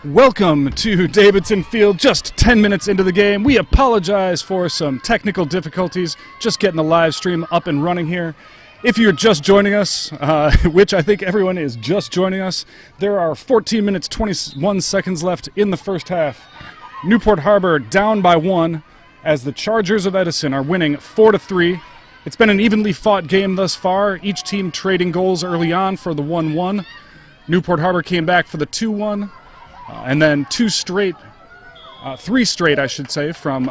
Welcome to Davidson Field, just 10 minutes into the game. We apologize for some technical difficulties, just getting the live stream up and running here. If you're just joining us, which I think everyone is just joining us, there are 14 minutes, 21 seconds left in the first half. Newport Harbor down by 1 as the Chargers of Edison are winning 4-3. It's been an evenly fought game thus far, each team trading goals early on for the 1-1. Newport Harbor came back for the 2-1. And then three straight, I should say, from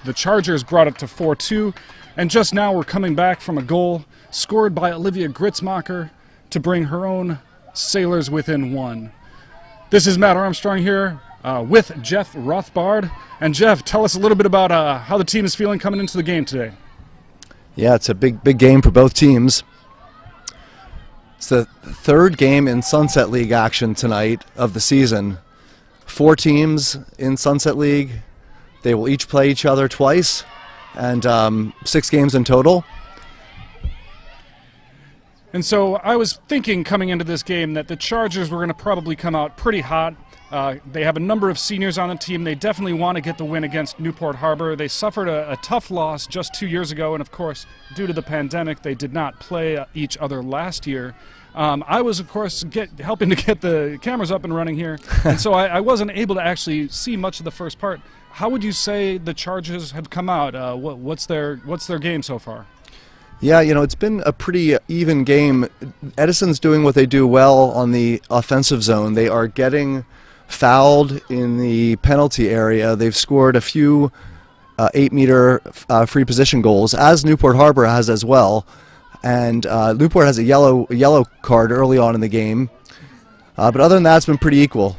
the Chargers brought it to 4-2. And just now we're coming back from a goal scored by Olivia Gritzmacher to bring her own Sailors within 1. This is Matt Armstrong here with Jeff Rothbard. And Jeff, tell us a little bit about how the team is feeling coming into the game today. Yeah, it's a big game for both teams. It's the third game in Sunset League action tonight of the season. 4 teams in Sunset League. They will each play each other twice, and 6 games in total. And so I was thinking coming into this game that the Chargers were going to probably come out pretty hot. They have a number of seniors on the team. They definitely want to get the win against Newport Harbor. They suffered a tough loss just 2 years ago, and of course, due to the pandemic, they did not play each other last year. I was, of course, helping to get the cameras up and running here, and so I wasn't able to actually see much of the first part. How would you say the Chargers have come out? What's their game so far? Yeah, you know, it's been a pretty even game. Edison's doing what they do well on the offensive zone. They are getting fouled in the penalty area. They've scored a few 8-meter free position goals, as Newport Harbor has as well. And Newport has a yellow card early on in the game. But other than that, it's been pretty equal.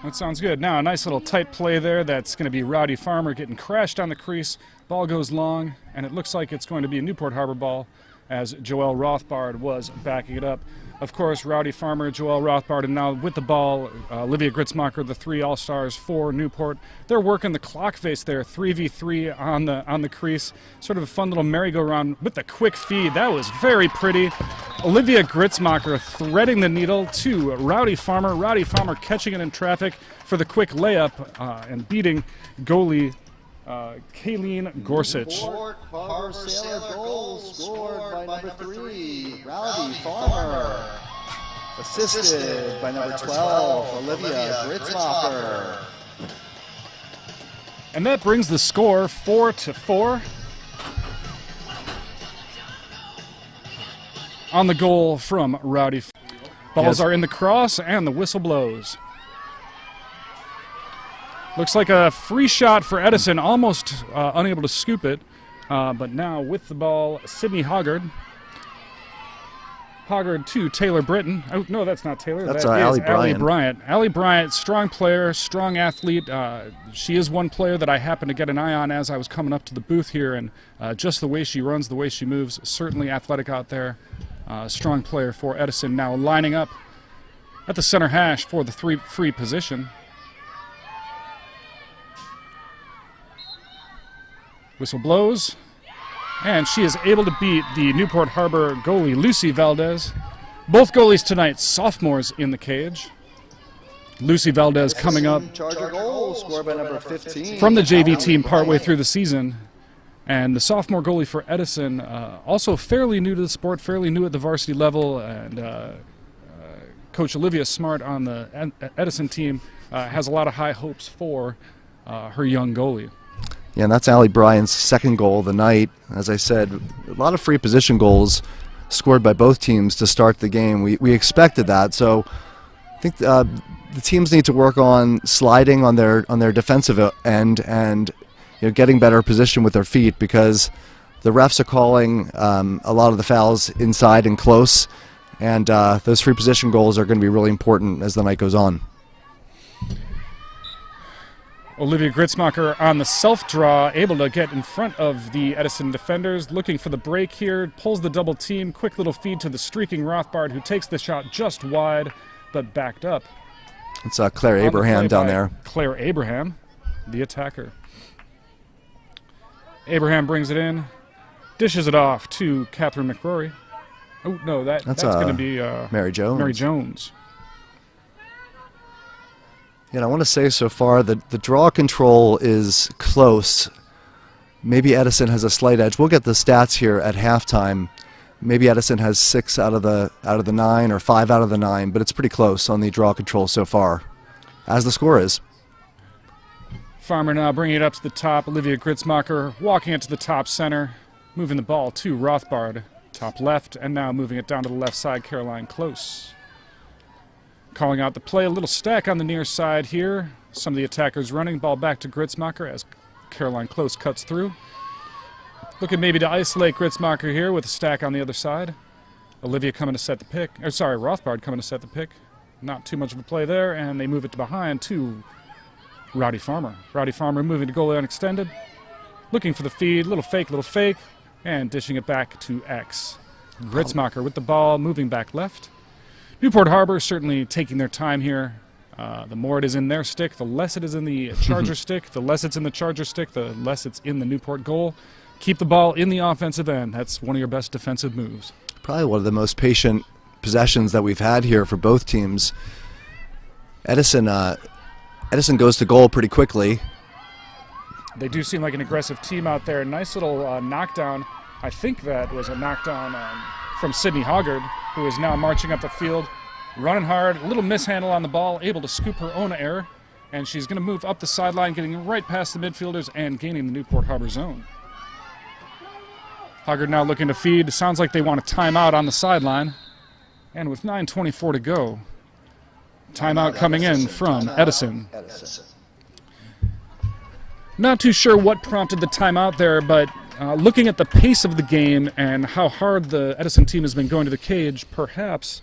That sounds good. Now, a nice little tight play there. That's going to be Rowdy Farmer getting crashed on the crease. Ball goes long, and it looks like it's going to be a Newport Harbor ball as Joelle Rothbard was backing it up. Of course, Rowdy Farmer, Joelle Rothbard, and now with the ball, Olivia Gritzmacher, the 3 All-Stars for Newport. They're working the clock face there, 3v3 on the crease. Sort of a fun little merry-go-round with the quick feed. That was very pretty. Olivia Gritzmacher threading the needle to Rowdy Farmer. Rowdy Farmer catching it in traffic for the quick layup and beating goalie Kayleen Gorsuch. Newport Harbor Sailor goal scored by number 3, Rowdy Farmer. Assisted by number 12, Olivia Gritzmacher. And that brings the score 4-4. On the goal from Rowdy. Balls are in the cross and the whistle blows. Looks like a free shot for Edison, almost unable to scoop it. But now with the ball, Sydney Hoggard. Hoggard to Taylor Britton. Oh, no, that's not Taylor. That's that Allie is Bryant. Allie Bryant. Allie Bryant, strong player, strong athlete. She is one player that I happened to get an eye on as I was coming up to the booth here. And just the way she runs, the way she moves, certainly athletic out there. Strong player for Edison, now lining up at the center hash for the free position. Whistle blows, and she is able to beat the Newport Harbor goalie, Lucy Valdez. Both goalies tonight, sophomores in the cage. Lucy Valdez coming up Charger goal scored by number 15. from the JV team partway through the season. And the sophomore goalie for Edison, also fairly new to the sport, fairly new at the varsity level. And Coach Olivia Smart on the Edison team has a lot of high hopes for her young goalie. Yeah, and that's Allie Bryant's second goal of the night. As I said, a lot of free position goals scored by both teams to start the game. We expected that, so I think the teams need to work on sliding on their defensive end and getting better position with their feet, because the refs are calling a lot of the fouls inside and close, and those free position goals are going to be really important as the night goes on. Olivia Gritzmacher on the self-draw, able to get in front of the Edison defenders, looking for the break here, pulls the double team, quick little feed to the streaking Rothbard, who takes the shot just wide, but backed up. It's Claire Abraham down there. Claire Abraham, the attacker. Abraham brings it in, dishes it off to Catherine McRory. Oh, no, that's going to be Mary Jones. Mary Jones. Yeah, I want to say so far that the draw control is close. Maybe Edison has a slight edge. We'll get the stats here at halftime. Maybe Edison has 6 out of the 9 or 5 out of the 9, but it's pretty close on the draw control so far, as the score is. Farmer now bringing it up to the top. Olivia Gritzmacher walking it to the top center, moving the ball to Rothbard, top left, and now moving it down to the left side, Caroline Close. Calling out the play, a little stack on the near side here. Some of the attackers running, ball back to Gritzmacher as Caroline Close cuts through. Looking maybe to isolate Gritzmacher here with a stack on the other side. Olivia coming to set the pick, or sorry, Rothbard coming to set the pick. Not too much of a play there, and they move it to behind to Rowdy Farmer. Rowdy Farmer moving to goal unextended. Looking for the feed, little fake, and dishing it back to X. Gritzmacher with the ball, moving back left. Newport Harbor certainly taking their time here. The more it is in their stick, the less it is in the Charger stick. The less it's in the Charger stick, the less it's in the Newport goal. Keep the ball in the offensive end. That's one of your best defensive moves. Probably one of the most patient possessions that we've had here for both teams. Edison goes to goal pretty quickly. They do seem like an aggressive team out there. Nice little knockdown. I think that was a knockdown from Sydney Hoggard, who is now marching up the field, running hard, a little mishandle on the ball, able to scoop her own error, and she's going to move up the sideline, getting right past the midfielders and gaining the Newport Harbor zone. Hoggard now looking to feed. Sounds like they want a timeout on the sideline. And with 9:24 to go, timeout coming in from Edison. Not too sure what prompted the timeout there, but looking at the pace of the game and how hard the Edison team has been going to the cage, perhaps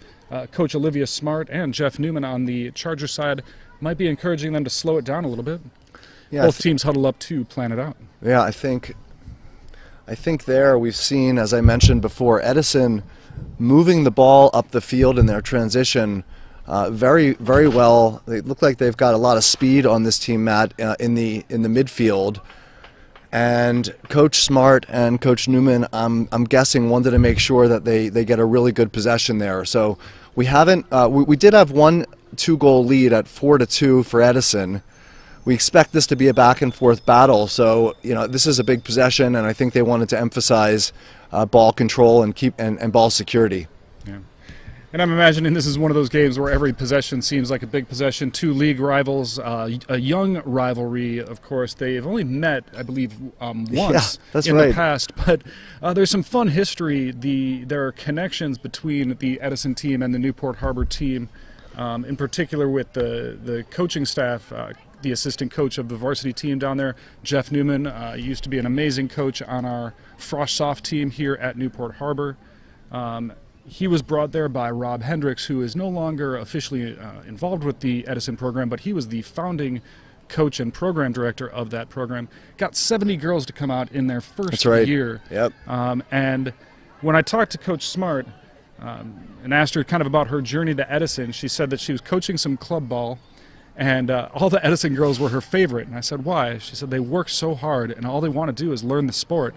Coach Olivia Smart and Jeff Newman on the Charger side might be encouraging them to slow it down a little bit. Yeah, both teams huddle up to plan it out. Yeah, I think there we've seen, as I mentioned before, Edison moving the ball up the field in their transition very, very well. They look like they've got a lot of speed on this team, Matt, in the midfield. And Coach Smart and Coach Newman, I'm guessing, wanted to make sure that they get a really good possession there. So we haven't. We did have one 2-goal lead at 4-2 for Edison. We expect this to be a back-and-forth battle, so this is a big possession, and I think they wanted to emphasize ball control and ball security. Yeah. And I'm imagining this is one of those games where every possession seems like a big possession. Two league rivals, a young rivalry, of course. They've only met, I believe, once in the past, but there's some fun history. There are connections between the Edison team and the Newport Harbor team, in particular with the coaching staff. The assistant coach of the varsity team down there, Jeff Newman, used to be an amazing coach on our Frosh Soft team here at Newport Harbor. He was brought there by Rob Hendricks, who is no longer officially involved with the Edison program, but he was the founding coach and program director of that program. Got 70 girls to come out in their first year. Yep. And when I talked to Coach Smart and asked her kind of about her journey to Edison, she said that she was coaching some club ball, and all the Edison girls were her favorite. And I said, why? She said, they work so hard, and all they want to do is learn the sport.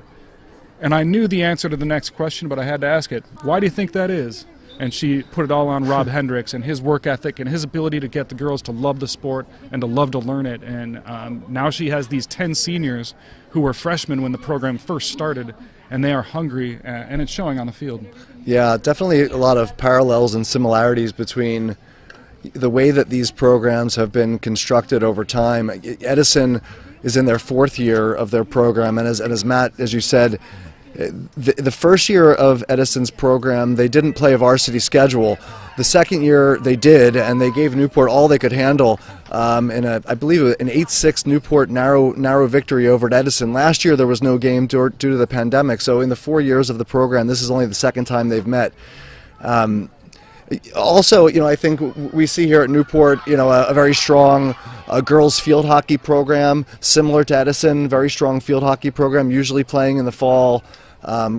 And I knew the answer to the next question, but I had to ask it. Why do you think that is? And she put it all on Rob Hendricks and his work ethic and his ability to get the girls to love the sport and to love to learn it. And now she has these 10 seniors who were freshmen when the program first started, and they are hungry, and it's showing on the field. Yeah, definitely a lot of parallels and similarities between the way that these programs have been constructed over time. Edison is in their 4th year of their program, and as Matt, as you said, the first year of Edison's program, they didn't play a varsity schedule. The second year they did, and they gave Newport all they could handle in I believe an 8-6 Newport narrow victory over at Edison. Last year there was no game due to the pandemic, so in the 4 years of the program, this is only the second time they've met. Also, I think we see here at Newport, a very strong girls field hockey program, similar to Edison, very strong field hockey program, usually playing in the fall.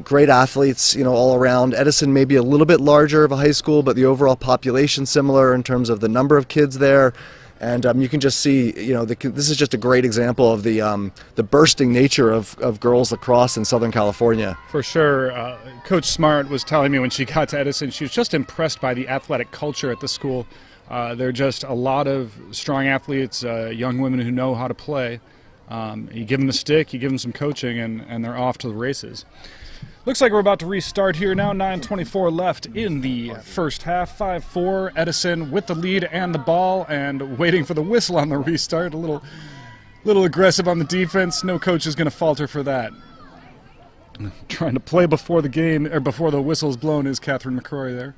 Great athletes, all around. Edison may be a little bit larger of a high school, but the overall population similar in terms of the number of kids there. And you can just see, this is just a great example of the bursting nature of girls lacrosse in Southern California. For sure. Coach Smart was telling me when she got to Edison, she was just impressed by the athletic culture at the school. They're just a lot of strong athletes, young women who know how to play. You give them a stick, you give them some coaching, and they're off to the races. Looks like we're about to restart here now. 9:24 left in the first half. 5-4, Edison with the lead and the ball, and waiting for the whistle on the restart. A little aggressive on the defense. No coach is going to falter for that. Trying to play before the game, or before the whistle's blown, is Catherine McCrory there.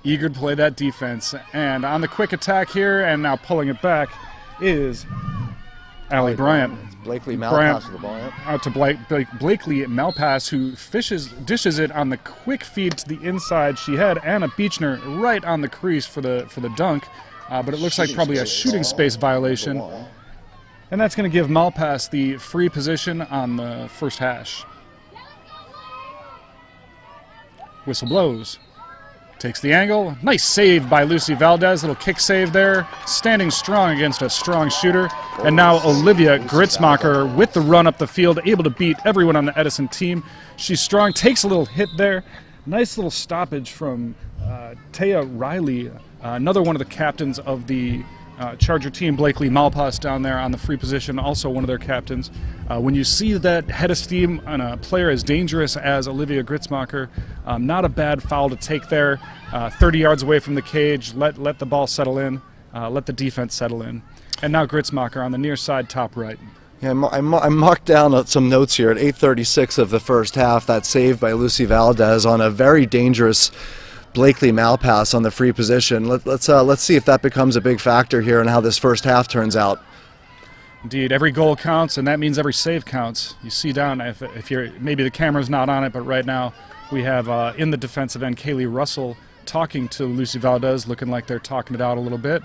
Eager to play that defense. And on the quick attack here, and now pulling it back, is Allie Bryant. Blakely Malpass with the ball. Yep. Out to Blakely Malpass, who dishes it on the quick feed to the inside. She had Anna Beechner right on the crease for the dunk, but it looks like probably a shooting space violation. And that's going to give Malpass the free position on the first hash. Whistle blows. Takes the angle. Nice save by Lucy Valdez. Little kick save there. Standing strong against a strong shooter. And now Olivia Gritzmacher with the run up the field, able to beat everyone on the Edison team. She's strong. Takes a little hit there. Nice little stoppage from Taya Riley, another one of the captains of the Charger team. Blakely Malpass down there on the free position, also one of their captains. When you see that head of steam on a player as dangerous as Olivia Gritzmacher, not a bad foul to take there. 30 yards away from the cage, let the ball settle in, let the defense settle in. And now Gritzmacher on the near side, top right. Yeah, I marked down some notes here at 8:36 of the first half. That save by Lucy Valdez on a very dangerous Blakely Malpass on the free position. Let's see if that becomes a big factor here and how this first half turns out. Indeed, every goal counts, and that means every save counts. You see down, if you're, maybe the camera's not on it, but right now we have in the defensive end Kaylee Russell talking to Lucy Valdez, looking like they're talking it out a little bit.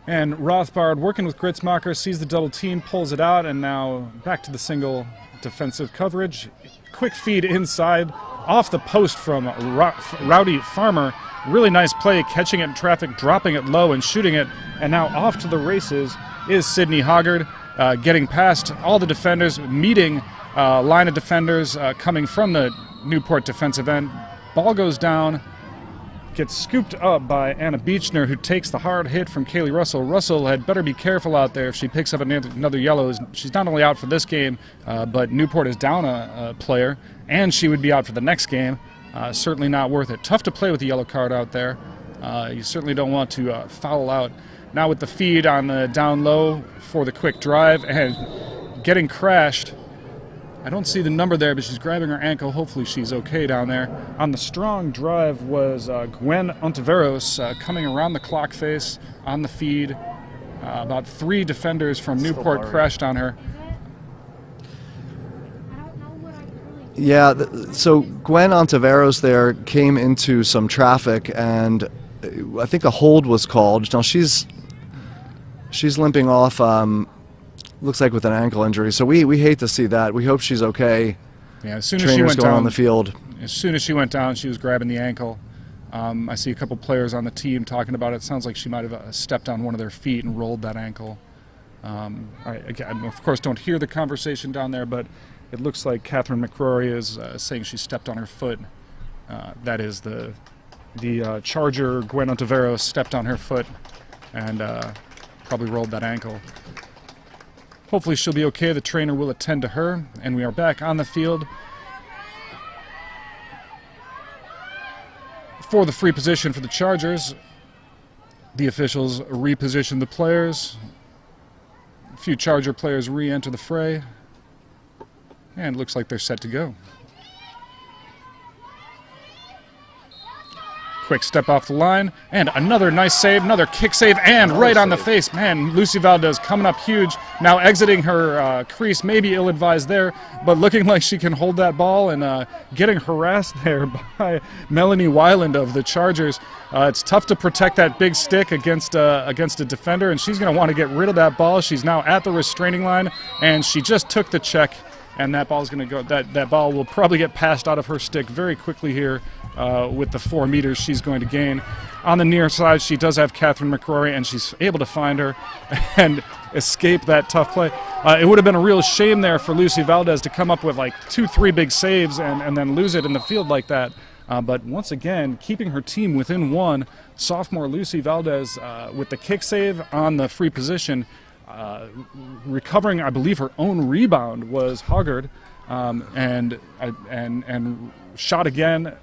And Rothbard working with Gritzmacher, sees the double team, pulls it out, and now back to the single defensive coverage. Quick feed inside, off the post from Rowdy Farmer. Really nice play, catching it in traffic, dropping it low and shooting it. And now off to the races is Sydney Hoggard, getting past all the defenders, meeting line of defenders coming from the Newport defensive end. Ball goes down, gets scooped up by Anna Beechner, who takes the hard hit from Kaylee Russell. Russell had better be careful out there if she picks up another yellow. She's not only out for this game, but Newport is down a player, and she would be out for the next game. Certainly not worth it. Tough to play with the yellow card out there. You certainly don't want to foul out. Now with the feed on the down low for the quick drive and getting crashed. I don't see the number there, but she's grabbing her ankle. Hopefully she's okay down there. On the strong drive was Gwen Ontiveros coming around the clock face on the feed. About 3 defenders from Newport crashed on her. Yeah, so Gwen Ontiveros there came into some traffic, and I think a hold was called. Now she's limping off. Looks like with an ankle injury, so we hate to see that. We hope she's okay. Yeah, as soon as she went down on the field. As soon as she went down, she was grabbing the ankle. I see a couple players on the team talking about it. It sounds like she might have stepped on one of their feet and rolled that ankle. Again, of course, don't hear the conversation down there, but it looks like Catherine McCrory is saying she stepped on her foot. That is the Charger Gwen Ontiveros stepped on her foot and probably rolled that ankle. Hopefully she'll be okay. The trainer will attend to her, and we are back on the field for the free position for the Chargers. The officials reposition the players. A few Charger players re-enter the fray, and it looks like they're set to go. Quick step off the line, and another nice save, another kick save, and right on the face. Man, Lucy Valdez coming up huge, now exiting her crease, maybe ill-advised there, but looking like she can hold that ball, and getting harassed there by Melanie Weiland of the Chargers. It's tough to protect that big stick against a defender, and she's going to want to get rid of that ball. She's now at the restraining line, and she just took the check, and that ball's going to go. That ball will probably get passed out of her stick very quickly here. With the 4 meters she's going to gain. On the near side, she does have Catherine McCrory, and she's able to find her and escape that tough play. It would have been a real shame there for Lucy Valdez to come up with like 2-3 big saves and then lose it in the field like that. But once again, keeping her team within one. Sophomore Lucy Valdez with the kick save on the free position, recovering, I believe, her own rebound was Hoggard, and shot again.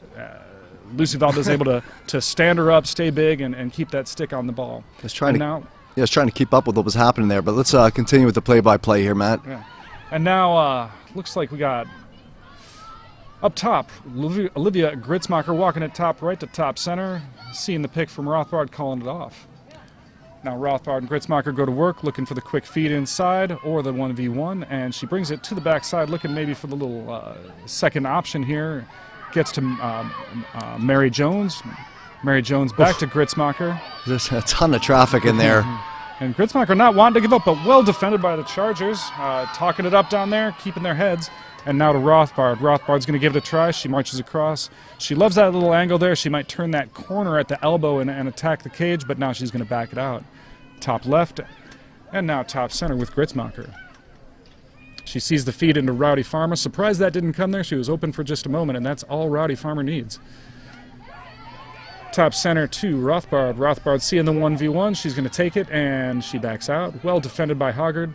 Lucy Valdez able to stand her up, stay big, and keep that stick on the ball. Just trying to keep up with what was happening there. But let's continue with the play-by-play here, Matt. Yeah. And now looks like we got up top Olivia Gritzmacher walking at top right to top center, seeing the pick from Rothbard, calling it off. Now Rothbard and Gritzmacher go to work, looking for the quick feed inside or the 1v1, and she brings it to the backside, looking maybe for the little second option here. Gets to Mary Jones. Mary Jones back to Gritzmacher. There's a ton of traffic in there. And Gritzmacher not wanting to give up, but well defended by the Chargers. Talking it up down there, keeping their heads. And now to Rothbard. Rothbard's going to give it a try. She marches across. She loves that little angle there. She might turn that corner at the elbow and attack the cage, but now she's going to back it out. Top left, and now top center with Gritzmacher. She sees the feed into Rowdy Farmer. Surprised that didn't come there. She was open for just a moment, and that's all Rowdy Farmer needs. Top center to Rothbard. Rothbard seeing the 1v1. She's going to take it, and she backs out. Well defended by Hoggard.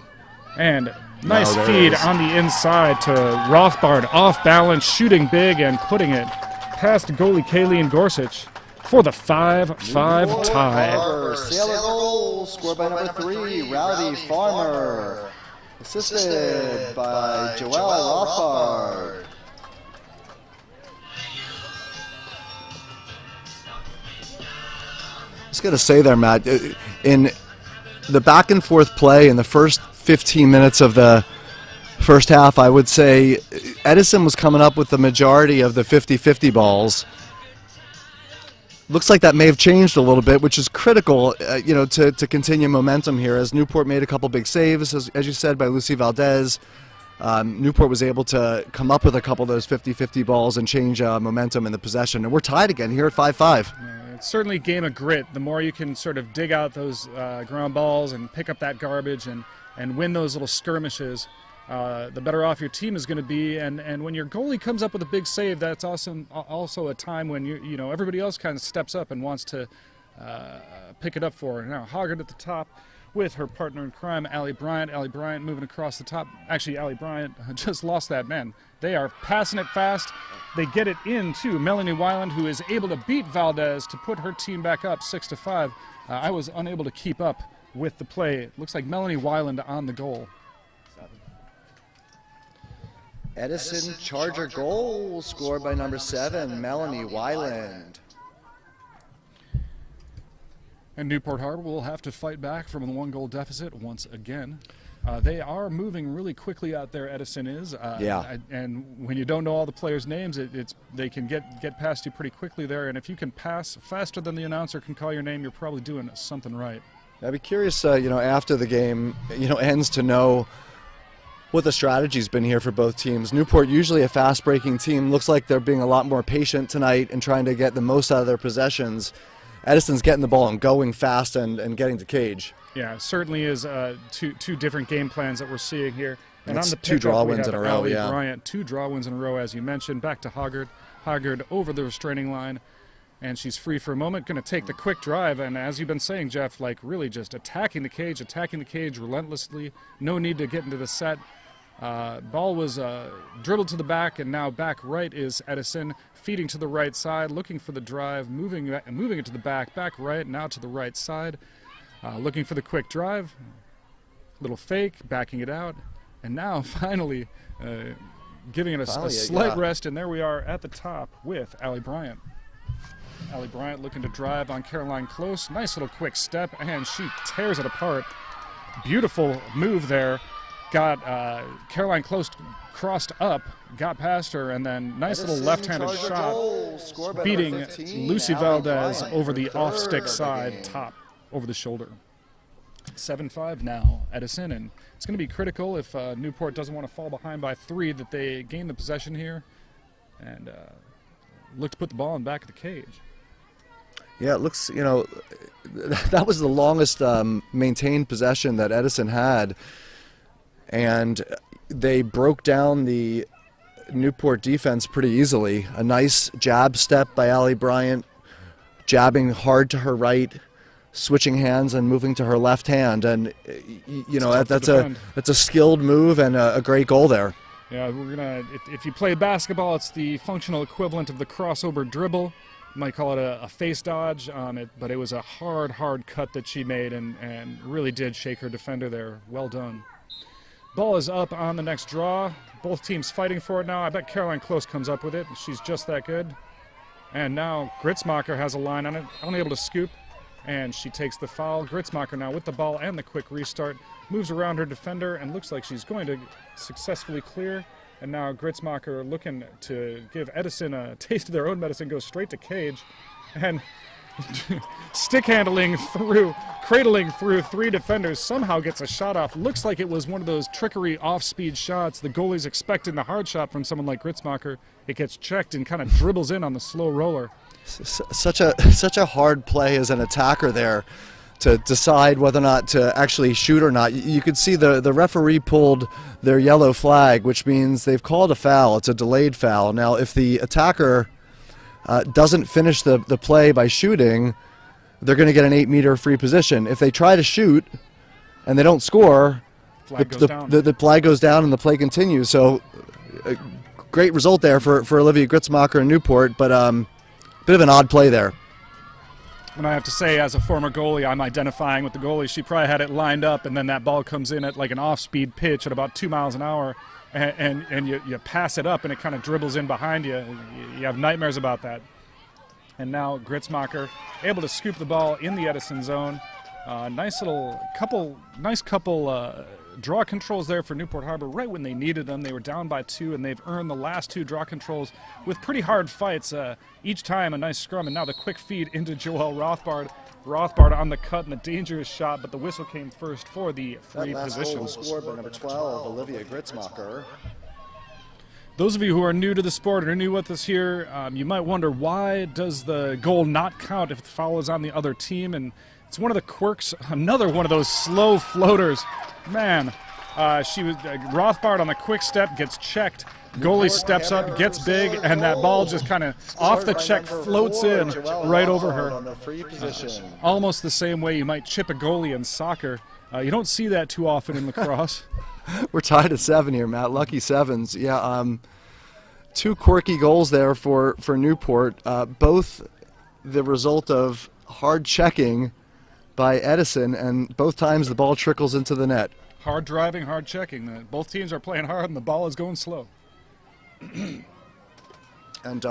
And nice feed on the inside to Rothbard. Off balance, shooting big, and putting it past goalie Kayleen Gorsuch for the 5-5 tie. Sailor goal scored by number 3, Rowdy Farmer. Assisted by Joelle Rothbard. I was going to say there, Matt, in the back and forth play in the first 15 minutes of the first half, I would say Edison was coming up with the majority of the 50-50 balls. Looks like that may have changed a little bit, which is critical, to continue momentum here. As Newport made a couple big saves, as you said, by Lucy Valdez. Newport was able to come up with a couple of those 50-50 balls and change momentum in the possession. And we're tied again here at 5-5. It's certainly a game of grit. The more you can sort of dig out those ground balls and pick up that garbage and win those little skirmishes, the better off your team is going to be. And when your goalie comes up with a big save, that's also a time when you know everybody else kind of steps up and wants to pick it up for her. Now Hoggard at the top with her partner in crime, Allie Bryant. Allie Bryant moving across the top. Actually, Allie Bryant just lost that man. They are passing it fast. They get it into Melanie Weiland, who is able to beat Valdez to put her team back up 6-5. I was unable to keep up with the play. It looks like Melanie Weiland on the goal. Edison Charger goal scored by number 7, Melanie Weiland. And Newport Harbor will have to fight back from a 1-goal deficit once again. They are moving really quickly out there, Edison is. And when you don't know all the players' names, they can get past you pretty quickly there. And if you can pass faster than the announcer can call your name, you're probably doing something right. I'd be curious, after the game, ends to know what the strategy's been here for both teams. Newport, usually a fast-breaking team, looks like they're being a lot more patient tonight and trying to get the most out of their possessions. Edison's getting the ball and going fast and getting to cage. Yeah, certainly is two different game plans that we're seeing here. And on the two draw wins in a row, Allie Bryant, 2 draw wins in a row, as you mentioned. Back to Hoggard. Hoggard over the restraining line. And she's free for a moment, going to take the quick drive. And as you've been saying, Jeff, like really just attacking the cage relentlessly. No need to get into the set. Ball was dribbled to the back, and now back right is Edison, feeding to the right side, looking for the drive, moving it to the back right, now to the right side, looking for the quick drive, little fake, backing it out, and now finally giving it a slight rest, and there we are at the top with Allie Bryant. Allie Bryant looking to drive on Caroline Close, nice little quick step, and she tears it apart. Beautiful move there. Got Caroline Close crossed up, got past her, and then nice little left-handed shot, beating Lucy Valdez over the off-stick side, top, over the shoulder. 7-5 now, Edison, and it's going to be critical if Newport doesn't want to fall behind by 3 that they gain the possession here and look to put the ball in the back of the cage. Yeah, it looks, that was the longest maintained possession that Edison had. And they broke down the Newport defense pretty easily. A nice jab step by Allie Bryant, jabbing hard to her right, switching hands and moving to her left hand, and you know that's a skilled move and a great goal there. Yeah, if you play basketball, it's the functional equivalent of the crossover dribble. You might call it a face dodge, but it was a hard cut that she made and really did shake her defender there. Well done. Ball is up on the next draw. Both teams fighting for it now. I bet Caroline Close comes up with it. She's just that good. And now Gritzmacher has a line on it, unable to scoop, and she takes the foul. Gritzmacher now with the ball and the quick restart, moves around her defender and looks like she's going to successfully clear. And now Gritzmacher, looking to give Edison a taste of their own medicine, goes straight to cage and stick handling through, cradling through 3 defenders, somehow gets a shot off. Looks like it was one of those trickery off-speed shots. The goalie's expecting the hard shot from someone like Gritzmacher. It gets checked and kind of dribbles in on the slow roller. Such a hard play as an attacker there to decide whether or not to actually shoot or not. You could see the referee pulled their yellow flag, which means they've called a foul. It's a delayed foul. Now, if the attacker doesn't finish the play by shooting, they're going to get an 8-meter free position. If they try to shoot and they don't score, the flag goes down and the play continues. So, great result there for Olivia Gritzmacher and Newport, but bit of an odd play there. And I have to say, as a former goalie, I'm identifying with the goalie. She probably had it lined up, and then that ball comes in at like an off-speed pitch at about 2 miles an hour, and you pass it up, and it kind of dribbles in behind you. You have nightmares about that. And now Gritzmacher able to scoop the ball in the Edison zone. Nice couple draw controls there for Newport Harbor right when they needed them. They were down by 2, and they've earned the last 2 draw controls with pretty hard fights. Each time a nice scrum, and now the quick feed into Joelle Rothbard. Rothbard on the cut and the dangerous shot, but the whistle came first for the free position. That last goal was scored by number 12, Olivia Gritzmacher. Those of you who are new to the sport or new with us here, you might wonder, why does the goal not count if the foul is on the other team? And it's one of the quirks, another one of those slow floaters. Man, she was Rothbard on the quick step, gets checked. Goalie steps up, gets big, and that ball just kind of off the check floats in right over her. Almost the same way you might chip a goalie in soccer. You don't see that too often in lacrosse. We're tied at 7 here, Matt. Lucky sevens. Yeah, 2 quirky goals there for Newport. Both the result of hard checking by Edison, and both times the ball trickles into the net. Hard driving, hard checking. Both teams are playing hard, and the ball is going slow. And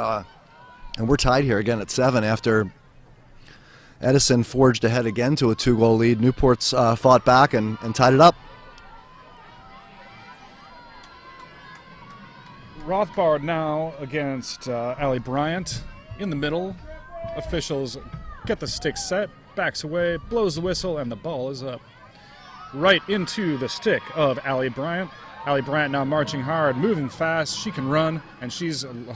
we're tied here again at 7 after Edison forged ahead again to a 2-goal lead. Newport's fought back and tied it up. Rothbard now against Allie Bryant in the middle. Officials get the stick set, backs away, blows the whistle, and the ball is up. Right into the stick of Allie Bryant. Allie Bryant now marching hard, moving fast. She can run, and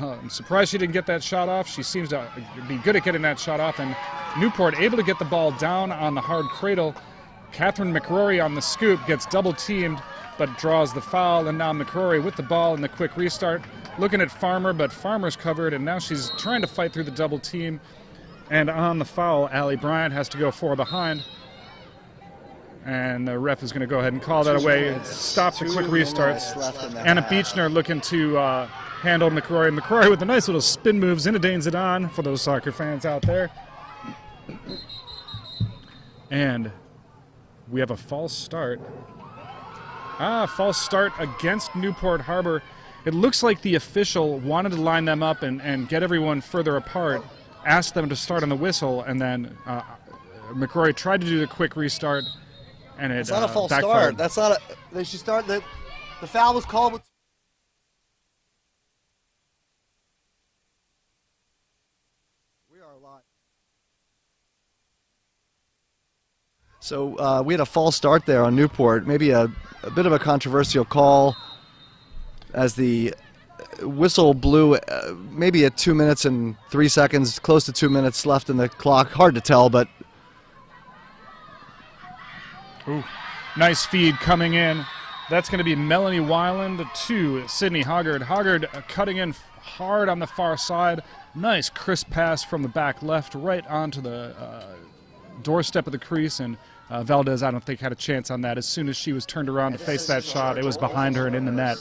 I'm surprised she didn't get that shot off. She seems to be good at getting that shot off, and Newport able to get the ball down on the hard cradle. Catherine McRory on the scoop gets double-teamed, but draws the foul, and now McRory with the ball in the quick restart. Looking at Farmer, but Farmer's covered, and now she's trying to fight through the double team. And on the foul, Allie Bryant has to go 4 behind. And the ref is going to go ahead and call that away. Stop the quick restarts. Anna Beechner looking to handle McRory. McRory with a nice little spin move. Zinedine Zidane for those soccer fans out there. And we have a false start. False start against Newport Harbor. It looks like the official wanted to line them up and get everyone further apart, asked them to start on the whistle, and then McRory tried to do the quick restart, and it's not a false backfired. start. That's not a. They should start. The foul was called. We are live. So we had a false start there on Newport. Maybe a bit of a controversial call, as the whistle blew maybe at 2 minutes and 3 seconds, close to 2 minutes left in the clock. Hard to tell, but ooh, nice feed coming in. That's going to be Melanie Weiland to Sydney Hoggard. Hoggard cutting in hard on the far side. Nice crisp pass from the back left right onto the doorstep of the crease, and Valdez, I don't think, had a chance on that. As soon as she was turned around to face that shot, it was behind her and in the net.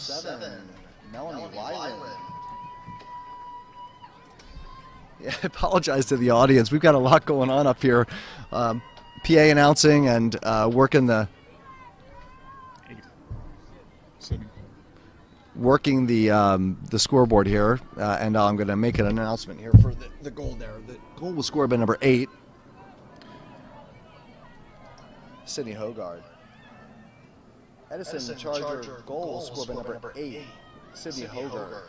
Melanie Weiland. Yeah, I apologize to the audience. We've got a lot going on up here. PA announcing and working the scoreboard here, and I'm going to make an announcement here for the goal there. The goal was scored by number 8, Sydney Hoggard. Edison Charger goal scored by number 8, Sydney Hoggard.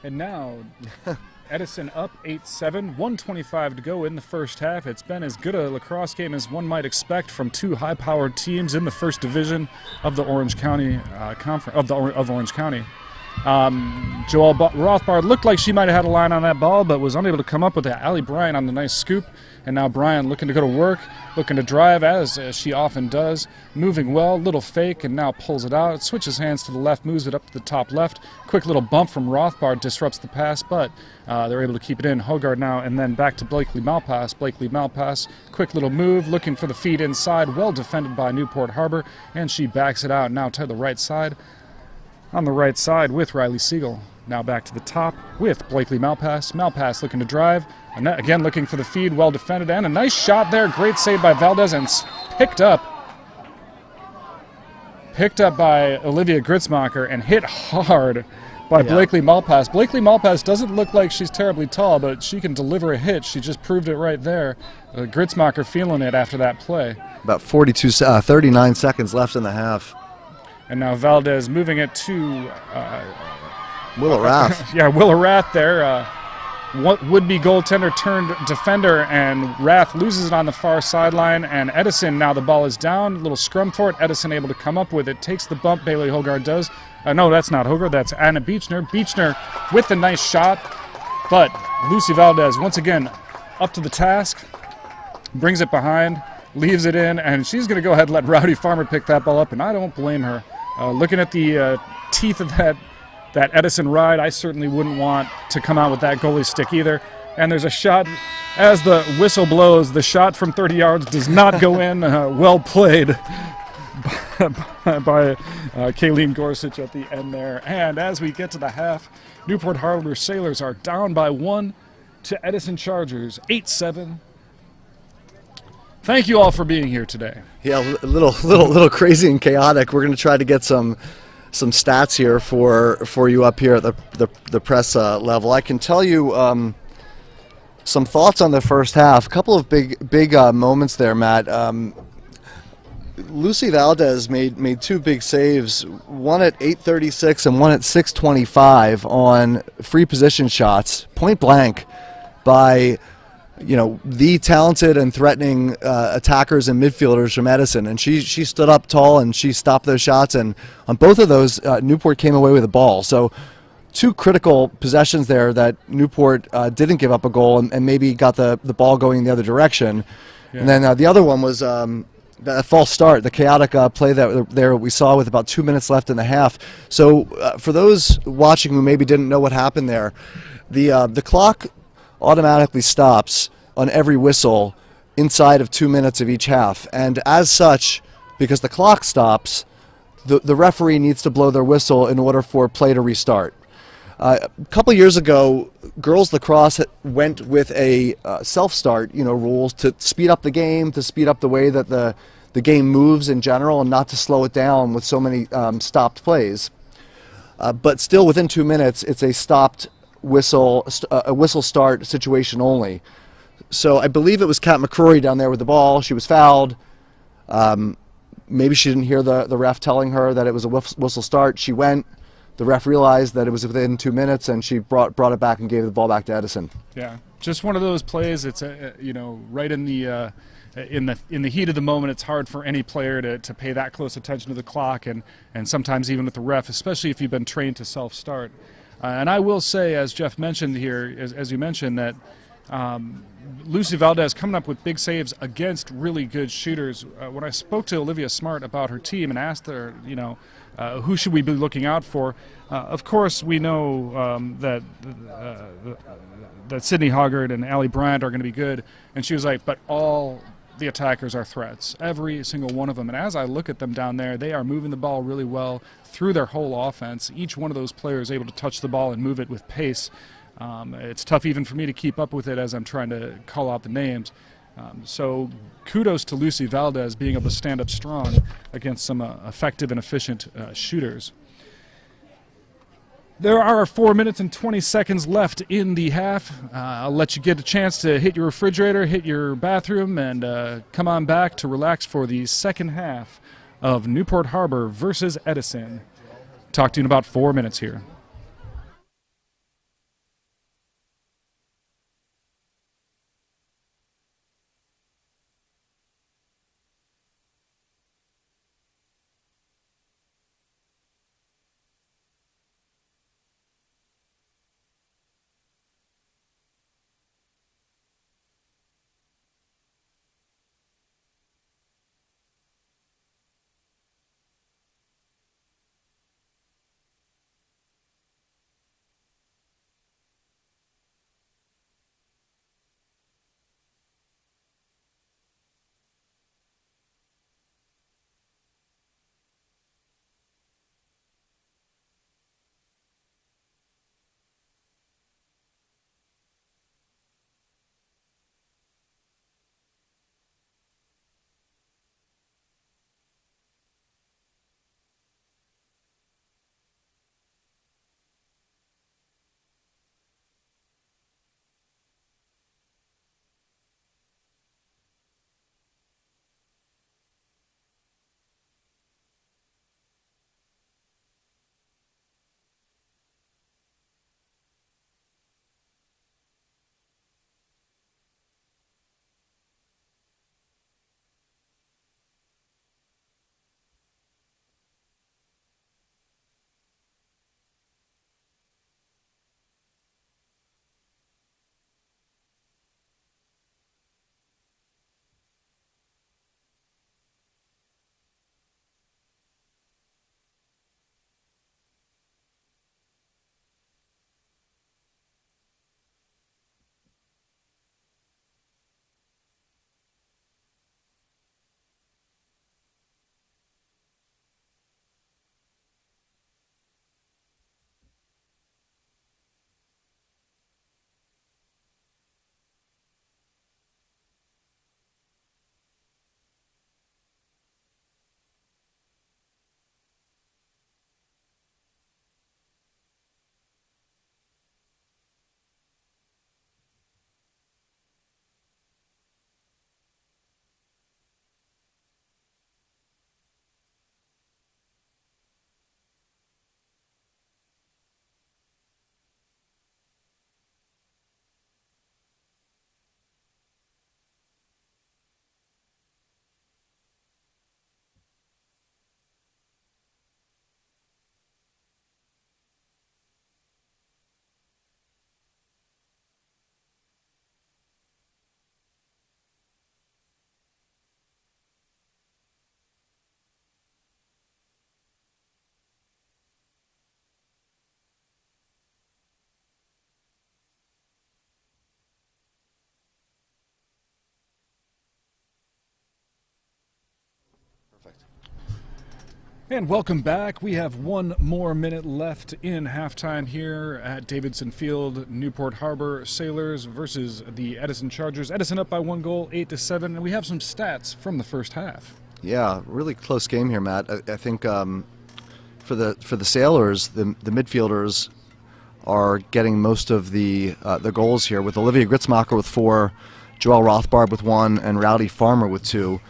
And now, Edison up 8-7, 1:25 to go in the first half. It's been as good a lacrosse game as one might expect from two high-powered teams in the first division of the Orange County conference of Orange County. Joelle Rothbard looked like she might have had a line on that ball, but was unable to come up with it. Allie Bryan on the nice scoop, and now Bryan looking to go to work, looking to drive as she often does, moving well, little fake, and now pulls it out. Switches hands to the left, moves it up to the top left. Quick little bump from Rothbard disrupts the pass, but they're able to keep it in. Hoggard now, and then back to Blakely Malpass. Blakely Malpass, quick little move, looking for the feed inside, well defended by Newport Harbor, and she backs it out now to the right side. On the right side with Riley Siegel. Now back to the top with Blakely Malpass. Malpass looking to drive. Again looking for the feed, well defended, and a nice shot there. Great save by Valdez, and picked up by Olivia Gritzmacher and hit hard by Blakely Malpass. Blakely Malpass doesn't look like she's terribly tall, but she can deliver a hit. She just proved it right there. Gritzmacher feeling it after that play. About 39 seconds left in the half. And now Valdez moving it to Willa Rath. Yeah, Willa Rath there. Would-be goaltender turned defender, and Rath loses it on the far sideline. And Edison, now the ball is down. Little scrum for it. Edison able to come up with it. Takes the bump, Bailey Hoggard does. No, that's not Hoggard. That's Anna Beechner. Beechner with the nice shot. But Lucy Valdez, once again, up to the task. Brings it behind. Leaves it in. And she's going to go ahead and let Rowdy Farmer pick that ball up. And I don't blame her. Looking at the teeth of that Edison ride, I certainly wouldn't want to come out with that goalie stick either. And there's a shot, as the whistle blows, the shot from 30 yards does not go in. Well played by Kayleen Gorsuch at the end there. And as we get to the half, Newport Harbor Sailors are down by 1 to Edison Chargers, 8-7. Thank you all for being here today. Yeah, a little crazy and chaotic. We're going to try to get some stats here for you up here at the press level. I can tell you some thoughts on the first half. A couple of big moments there, Matt. Lucy Valdez made two big saves, one at 8:36 and one at 6:25 on free position shots, point blank, by the talented and threatening attackers and midfielders from Edison, and she stood up tall and she stopped those shots, and on both of those Newport came away with a ball. So two critical possessions there that Newport didn't give up a goal and maybe got the ball going the other direction. Yeah. And then the other one was the false start, the chaotic play that we saw with about 2 minutes left in the half. So for those watching who maybe didn't know what happened there, the clock automatically stops on every whistle inside of 2 minutes of each half, and as such, because the clock stops, the referee needs to blow their whistle in order for play to restart. A couple years ago, girls lacrosse went with a self-start rules to speed up the game, to speed up the way that the game moves in general, and not to slow it down with so many stopped plays. But still, within 2 minutes, it's a stopped a whistle start situation only. So I believe it was Kat McCrory down there with the ball. She was fouled. Maybe she didn't hear the ref telling her that it was a whistle start. She went. The ref realized that it was within 2 minutes, and she brought it back and gave the ball back to Edison. Yeah, just one of those plays. It's right in the heat of the moment. It's hard for any player to pay that close attention to the clock, and sometimes even with the ref, especially if you've been trained to self-start. And I will say, as Jeff mentioned here, as you mentioned, that Lucy Valdez coming up with big saves against really good shooters. When I spoke to Olivia Smart about her team and asked her, who should we be looking out for? Of course, we know that Sydney Hoggard and Allie Bryant are going to be good. And she was like, but all the attackers are threats, every single one of them. And as I look at them down there, they are moving the ball really well through their whole offense. Each one of those players is able to touch the ball and move it with pace. It's tough even for me to keep up with it as I'm trying to call out the names. So kudos to Lucy Valdez being able to stand up strong against some effective and efficient shooters. There are 4 minutes and 20 seconds left in the half. I'll let you get a chance to hit your refrigerator, hit your bathroom, and come on back to relax for the second half of Newport Harbor versus Edison. Talk to you in about 4 minutes here. And welcome back. We have 1 more minute left in halftime here at Davidson Field. Newport Harbor Sailors versus the Edison Chargers. Edison up by 1 goal, 8-7, and we have some stats from the first half. Yeah, really close game here, Matt. I think for the Sailors, the midfielders are getting most of the goals here, with Olivia Gritzmacher with 4, Joelle Rothbard with 1, and Rowdy Farmer with 2.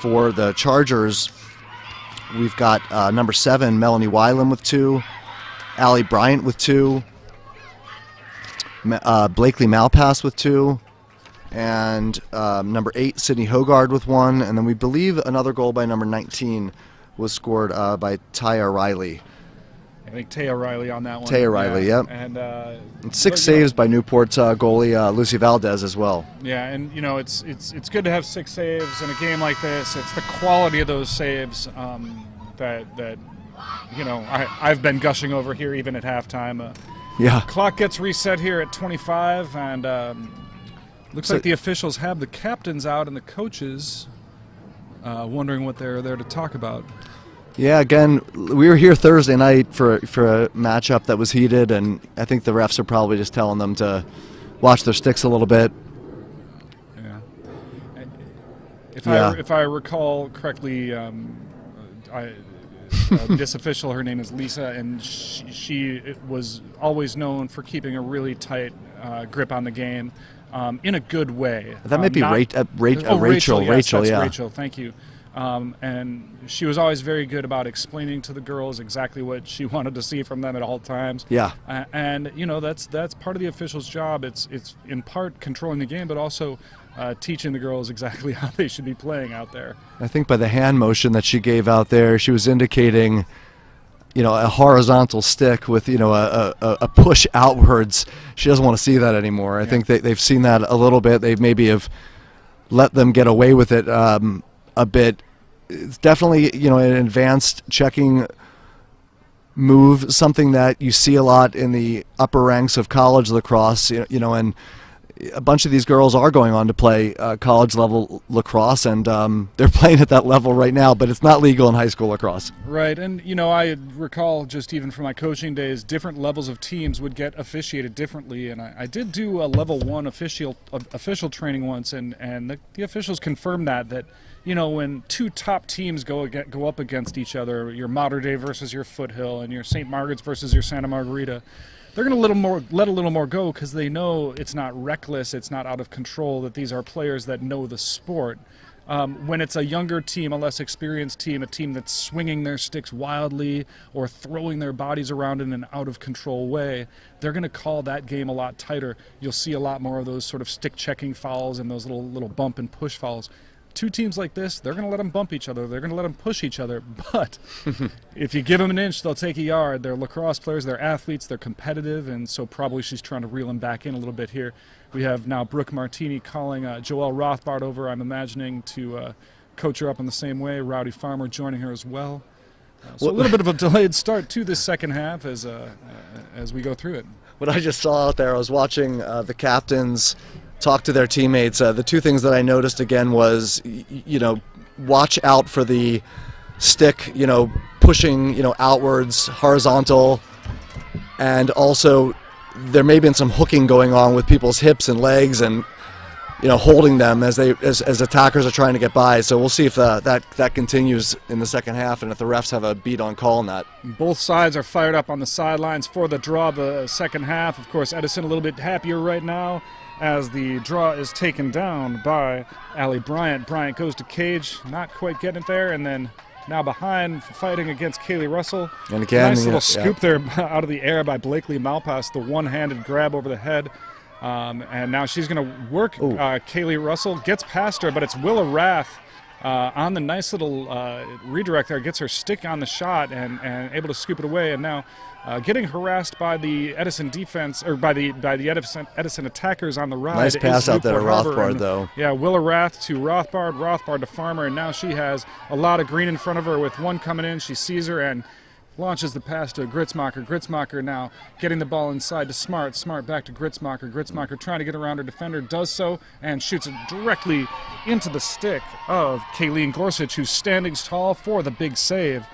For the Chargers, we've got number 7, Melanie Weiland with 2, Allie Bryant with 2, Blakely Malpass with 2, and number 8, Sydney Hoggard with 1, and then we believe another goal by number 19 was scored by Taya Riley. I think Taya Riley on that one. Taya Riley, yeah. yep. And 6 saves by Newport's goalie Lucy Valdez as well. Yeah, and you know it's good to have 6 saves in a game like this. It's the quality of those saves that you know I've been gushing over here even at halftime. Yeah. Clock gets reset here at 25, and looks like the officials have the captains out and the coaches wondering what they're there to talk about. Yeah, again, we were here Thursday night for a matchup that was heated, and I think the refs are probably just telling them to watch their sticks a little bit. Yeah. If I recall correctly, this official, her name is Lisa, and she was always known for keeping a really tight grip on the game in a good way. That might be Rachel. Yes, Rachel, yeah. Rachel, thank you. And she was always very good about explaining to the girls exactly what she wanted to see from them at all times. Yeah. And you know that's part of the official's job. It's in part controlling the game, but also teaching the girls exactly how they should be playing out there. I think by the hand motion that she gave out there, she was indicating, you know, a horizontal stick with, you know, a push outwards. She doesn't want to see that anymore. I think they've seen that a little bit. They maybe have let them get away with it a bit. It's definitely, you know, an advanced checking move, something that you see a lot in the upper ranks of college lacrosse, you know, and a bunch of these girls are going on to play college level lacrosse, and they're playing at that level right now, but it's not legal in high school lacrosse. Right, and you know, I recall just even from my coaching days, different levels of teams would get officiated differently, and I did do a level 1 official training once, and the officials confirmed that you know, when 2 top teams go up against each other, your Mater Dei versus your Foothill, and your St. Margaret's versus your Santa Margarita, they're going to let a little more go because they know it's not reckless, it's not out of control, that these are players that know the sport. When it's a younger team, a less experienced team, a team that's swinging their sticks wildly or throwing their bodies around in an out-of-control way, they're going to call that game a lot tighter. You'll see a lot more of those sort of stick-checking fouls and those little bump and push fouls. 2 teams like this, they're going to let them bump each other. They're going to let them push each other. But if you give them an inch, they'll take a yard. They're lacrosse players. They're athletes. They're competitive. And so probably she's trying to reel them back in a little bit here. We have now Brooke Martini calling Joelle Rothbard over, I'm imagining, to coach her up in the same way. Rowdy Farmer joining her as well. So a little bit of a delayed start to this second half as we go through it. What I just saw out there, I was watching the captains talk to their teammates. The 2 things that I noticed again was, you know, watch out for the stick, you know, pushing, you know, outwards, horizontal, and also there may have been some hooking going on with people's hips and legs, and you know, holding them as attackers are trying to get by. So we'll see if that continues in the second half, and if the refs have a beat on call on that. Both sides are fired up on the sidelines for the draw of the second half. Of course, Edison a little bit happier right now as the draw is taken down by Allie Bryant. Bryant goes to cage, not quite getting it there, and then now behind, fighting against Kaylee Russell. And again, nice little scoop there out of the air by Blakely Malpass, the one-handed grab over the head. And now she's going to work Kaylee Russell, gets past her, but it's Willa Rath on the nice little redirect there, gets her stick on the shot and able to scoop it away. And now getting harassed by the Edison defense, or by the Edison attackers on the ride. Nice pass out there to Rothbard, though. Yeah, Willa Rath to Rothbard, Rothbard to Farmer, and now she has a lot of green in front of her with one coming in. She sees her and launches the pass to Gritzmacher. Gritzmacher now getting the ball inside to Smart. Smart back to Gritzmacher. Gritzmacher trying to get around her defender, does so, and shoots it directly into the stick of Kayleen Gorsuch, who's standing tall for the big save.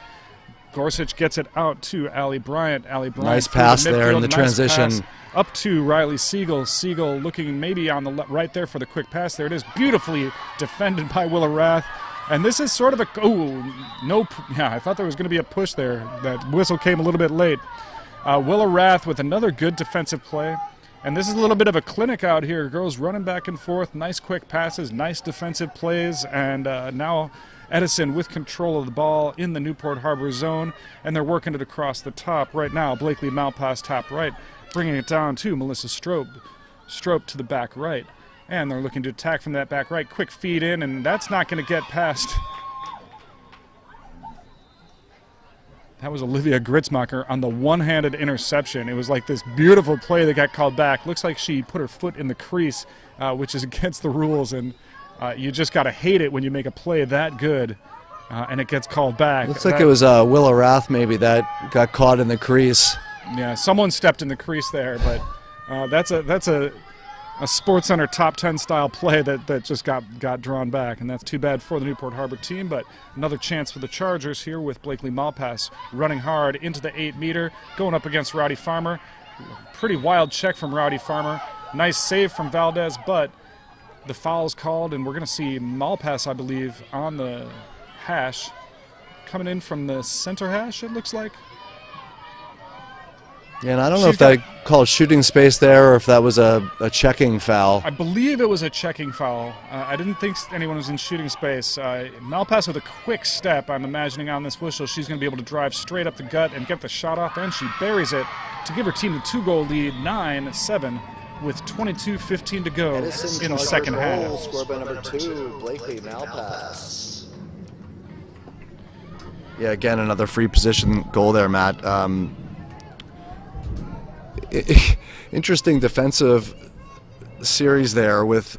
Gorsuch gets it out to Allie Bryant. Allie Bryant. Nice pass there in the transition. Up to Riley Siegel. Siegel looking maybe on the right there for the quick pass. There it is. Beautifully defended by Willa Rath. And this is sort of a, I thought there was going to be a push there. That whistle came a little bit late. Willa Rath with another good defensive play. And this is a little bit of a clinic out here. Girls running back and forth, nice quick passes, nice defensive plays, and now Edison with control of the ball in the Newport Harbor zone, and they're working it across the top right now. Blakely Malpass top right, bringing it down to Melissa Strope. Strope to the back right. And they're looking to attack from that back right. Quick feed in, and that's not going to get past. That was Olivia Gritzmacher on the one-handed interception. It was like this beautiful play that got called back. Looks like she put her foot in the crease, which is against the rules, and you just got to hate it when you make a play that good and it gets called back. Looks like it was Willa Rath maybe that got caught in the crease. Yeah, someone stepped in the crease there, but that's a SportsCenter top 10 style play that just got drawn back, and that's too bad for the Newport Harbor team. But another chance for the Chargers here with Blakely Malpass running hard into the 8-meter, going up against Rowdy Farmer. Pretty wild check from Rowdy Farmer. Nice save from Valdez, but the foul's called, and we're going to see Malpass, I believe, on the hash, coming in from the center hash, it looks like. Yeah, and I don't know if that called shooting space there or if that was a checking foul. I believe it was a checking foul. I didn't think anyone was in shooting space. Malpass with a quick step, I'm imagining on this whistle, she's going to be able to drive straight up the gut and get the shot off, and she buries it to give her team the 2-goal lead, 9-7, with 22:15 to go Edison in the second half. Scored by number 2, Blakely Malpass. Yeah, again, another free position goal there, Matt. Interesting defensive series there with,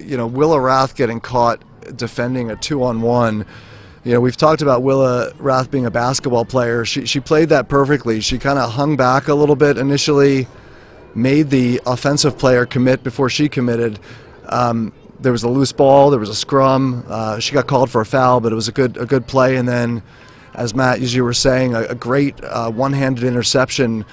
Willa Rath getting caught defending a 2-on-1. We've talked about Willa Rath being a basketball player. She played that perfectly. She kind of hung back a little bit initially, made the offensive player commit before she committed. There was a loose ball, there was a scrum. She got called for a foul, but it was a good play. And then, as Matt, as you were saying, a great one-handed interception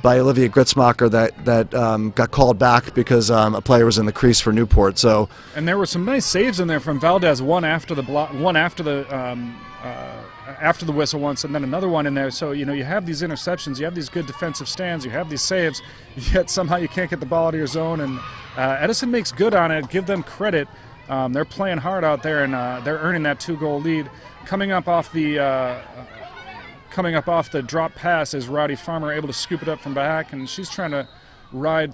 by Olivia Gritzmacher that got called back because a player was in the crease for Newport. So, and there were some nice saves in there from Valdez. One after the block, one after the whistle once, and then another one in there. So you have these interceptions, you have these good defensive stands, you have these saves, yet somehow you can't get the ball out of your zone. And Edison makes good on it. Give them credit. They're playing hard out there, and they're earning that 2-goal lead. Coming up off the drop pass is Rowdy Farmer able to scoop it up from back, and she's trying to run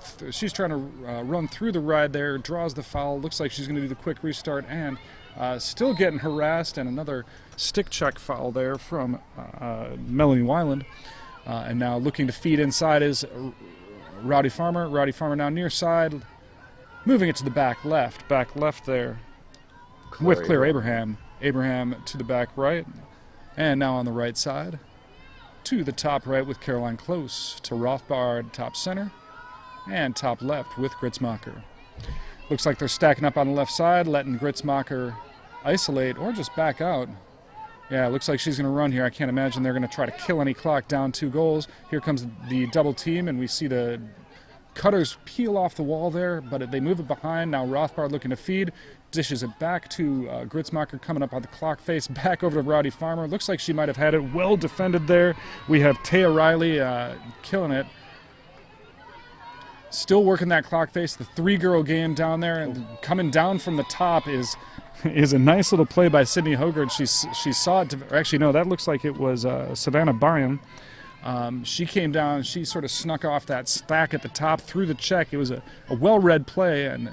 through the ride there, draws the foul. Looks like she's going to do the quick restart, and still getting harassed, and another stick check foul there from Melanie Weiland. And now looking to feed inside is Rowdy Farmer. Rowdy Farmer now near side, moving it to the back left there with Claire Abraham. Abraham to the back right, and now on the right side to the top right with Caroline Close, to Rothbard top center, and top left with Gritzmacher. Looks like they're stacking up on the left side, letting Gritzmacher isolate or just back out. Yeah, it looks like she's going to run here. I can't imagine they're going to try to kill any clock, down 2 goals. Here comes the double team, and we see the Cutters peel off the wall there, but they move it behind. Now Rothbard looking to feed, dishes it back to Gritzmacher, coming up on the clock face, back over to Rowdy Farmer. Looks like she might have had it well defended there. We have Taya Riley killing it. Still working that clock face, the 3-girl game down there, and coming down from the top is a nice little play by Sydney Hogarth. She saw it, actually no, that looks like it was Savannah Byam. She came down, she sort of snuck off that stack at the top, through the check. It was a well-read play, and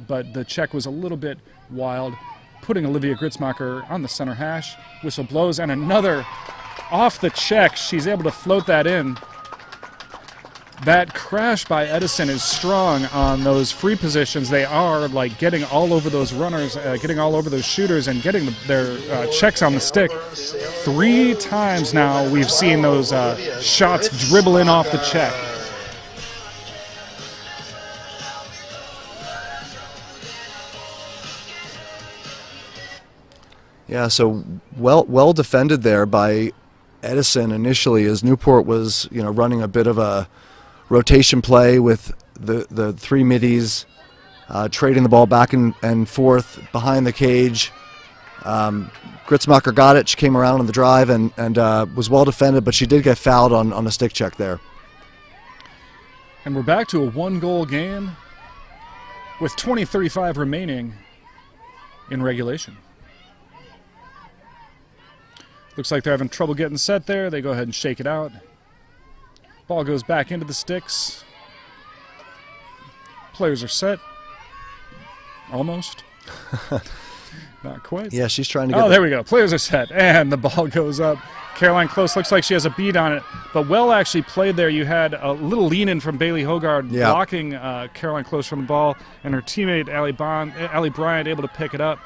but the check was a little bit wild, putting Olivia Gritzmacher on the center hash. Whistle blows, and another off the check. She's able to float that in. That crash by Edison is strong on those free positions. They are like getting all over those runners, getting all over those shooters, and getting their checks on the stick. 3 times now we've seen those shots dribble in off the check. Yeah, so well defended there by Edison initially, as Newport was running a bit of a rotation play with the 3 middies, trading the ball back and forth behind the cage. Gritzmacher got it. She came around on the drive and was well defended, but she did get fouled on a stick check there. And we're back to a 1-goal game with 20:35 remaining in regulation. Looks like they're having trouble getting set there. They go ahead and shake it out. Ball goes back into the sticks. Players are set. Almost. Not quite. Yeah, she's trying to get. Oh, there we go. Players are set, and the ball goes up. Caroline Close looks like she has a bead on it, but well actually played there. You had a little lean-in from Bailey Hogard blocking Caroline Close from the ball, and her teammate Allie Bryant able to pick it up.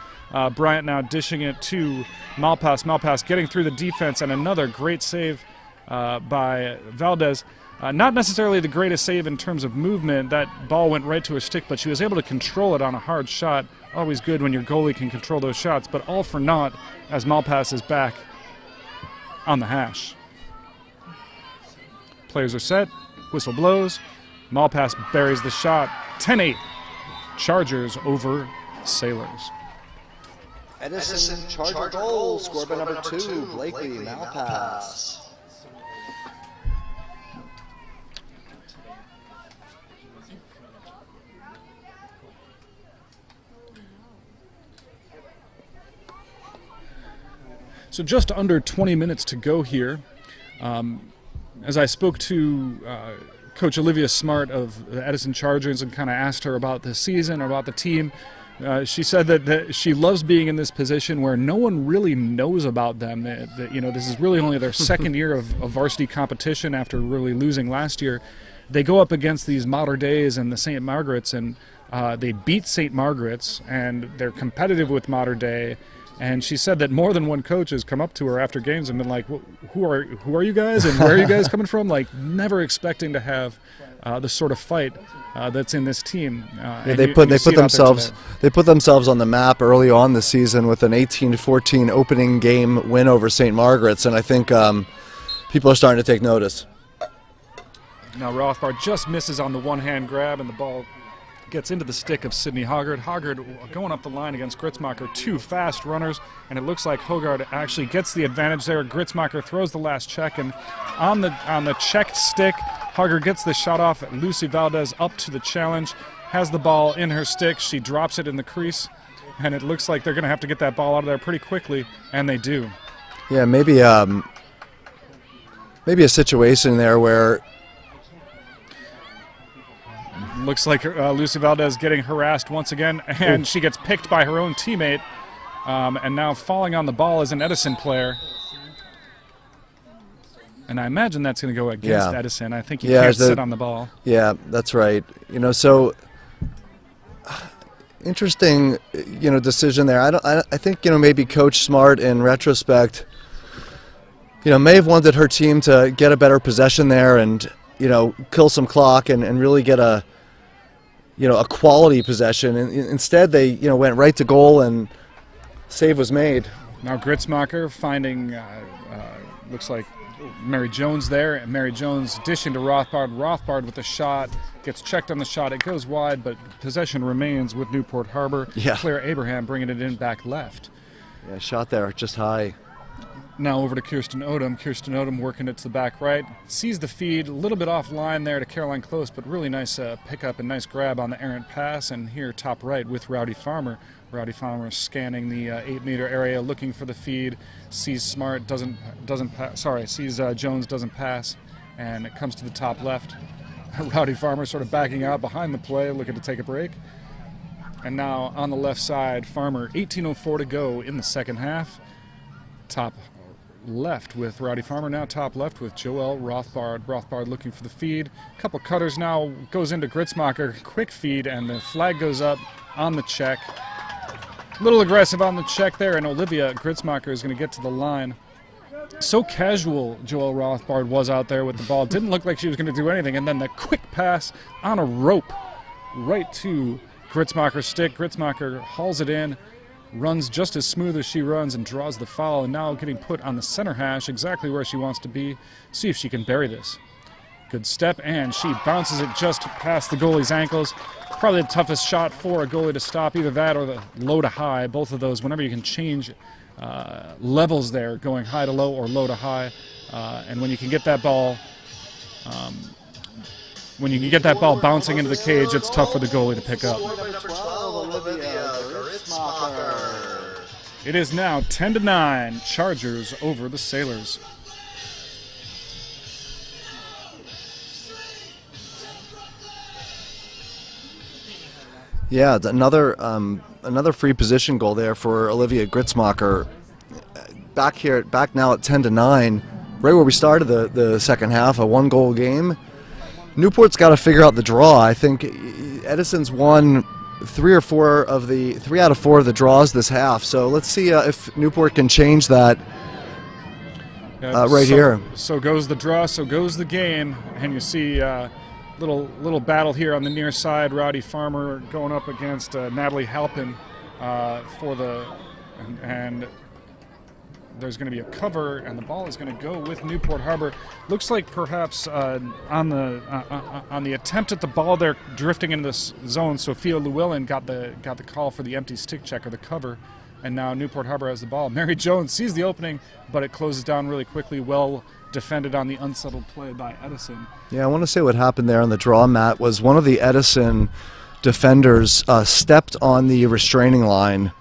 Bryant now dishing it to Malpass. Malpass getting through the defense, and another great save by Valdez. Not necessarily the greatest save in terms of movement. That ball went right to her stick, but she was able to control it on a hard shot. Always good when your goalie can control those shots, but all for naught as Malpass is back on the hash. Players are set. Whistle blows. Malpass buries the shot. 10-8. Chargers over Sailors. Edison Charger goal scored by number 2, Blakely Malpass. So just under 20 minutes to go here. As I spoke to Coach Olivia Smart of the Edison Chargers and kind of asked her about the season, about the team, she said that she loves being in this position where no one really knows about them. That, you know, this is really only their second year of varsity competition after really losing last year. They go up against these Mater Deis and the St. Margaret's, and they beat St. Margaret's, and they're competitive with Mater Dei. And she said that more than one coach has come up to her after games and been like, who are you guys, and where are you guys coming from? Like, never expecting to have the sort of fight that's in this team. Yeah, they put themselves on the map early on this season with an 18-14 opening game win over St. Margaret's, and I think people are starting to take notice. Now Rothbard just misses on the one-hand grab, and the ball gets into the stick of Sydney Hoggard. Hoggard going up the line against Gritzmacher, 2 fast runners, and it looks like Hoggard actually gets the advantage there. Gritzmacher throws the last check, and on the checked stick, Hoggard gets the shot off. Lucy Valdez up to the challenge, has the ball in her stick. She drops it in the crease, and it looks like they're going to have to get that ball out of there pretty quickly, and they do. Yeah, maybe a situation there where looks like Lucy Valdez getting harassed once again, and she gets picked by her own teammate, and now falling on the ball is an Edison player. And I imagine that's going to go against Edison. I think you can't sit on the ball. Yeah, that's right. You know, so interesting, you know, decision there. I think, you know, maybe Coach Smart in retrospect, you know, may have wanted her team to get a better possession there and, you know, kill some clock and really get a quality possession. And instead, they, you know, went right to goal and save was made. Now Gritzmacher finding, looks like Mary Jones there, and Mary Jones dishing to Rothbard. Rothbard with the shot, gets checked on the shot. It goes wide, but possession remains with Newport Harbor. Yeah. Claire Abraham bringing it in back left. Yeah, shot there just high. Now over to Kirsten Odom. Kirsten Odom working it to the back right. Sees the feed, a little bit offline there to Caroline Close, but really nice pickup and nice grab on the errant pass. And here top right with Rowdy Farmer. Rowdy Farmer scanning the 8-meter area, looking for the feed. Sees Smart, sees Jones doesn't pass, and it comes to the top left. Rowdy Farmer sort of backing out behind the play, looking to take a break. And now on the left side, Farmer, 18:04 to go in the second half. Top left with Rowdy Farmer, now top left with Joelle Rothbard. Rothbard looking for the feed. Couple cutters now, goes into Gritzmacher. Quick feed, and the flag goes up on the check. A little aggressive on the check there, and Olivia Gritzmacher is going to get to the line. So casual Joelle Rothbard was out there with the ball. Didn't look like she was going to do anything, and then the quick pass on a rope right to Gritzmacher's stick. Gritzmacher hauls it in, runs just as smooth as she runs, and draws the foul, and now getting put on the center hash, exactly where she wants to be. See if she can bury this. Good step, and she bounces it just past the goalie's ankles. Probably the toughest shot for a goalie to stop, either that or the low to high. Both of those, whenever you can change levels there, going high to low or low to high. And when you can get that ball, bouncing into the cage, it's tough for the goalie to pick up. It is now 10-9, Chargers over the Sailors. Yeah, another free position goal there for Olivia Gritzmacher. Back now at 10-9, right where we started the second half, a 1-goal game. Newport's got to figure out the draw. I think Edison's won 3 out of 4 of the draws this half. So let's see if Newport can change that here. So goes the draw, so goes the game, and you see little battle here on the near side. Rowdy Farmer going up against Natalie Halpin and there's going to be a cover, and the ball is going to go with Newport Harbor. Looks like perhaps on the attempt at the ball there, drifting into this zone, Sophia Llewellyn got the call for the empty stick check or the cover, and now Newport Harbor has the ball. Mary Jones sees the opening, but it closes down really quickly. Well defended on the unsettled play by Edison. Yeah, I want to say what happened there on the draw, Matt, was one of the Edison defenders stepped on the restraining line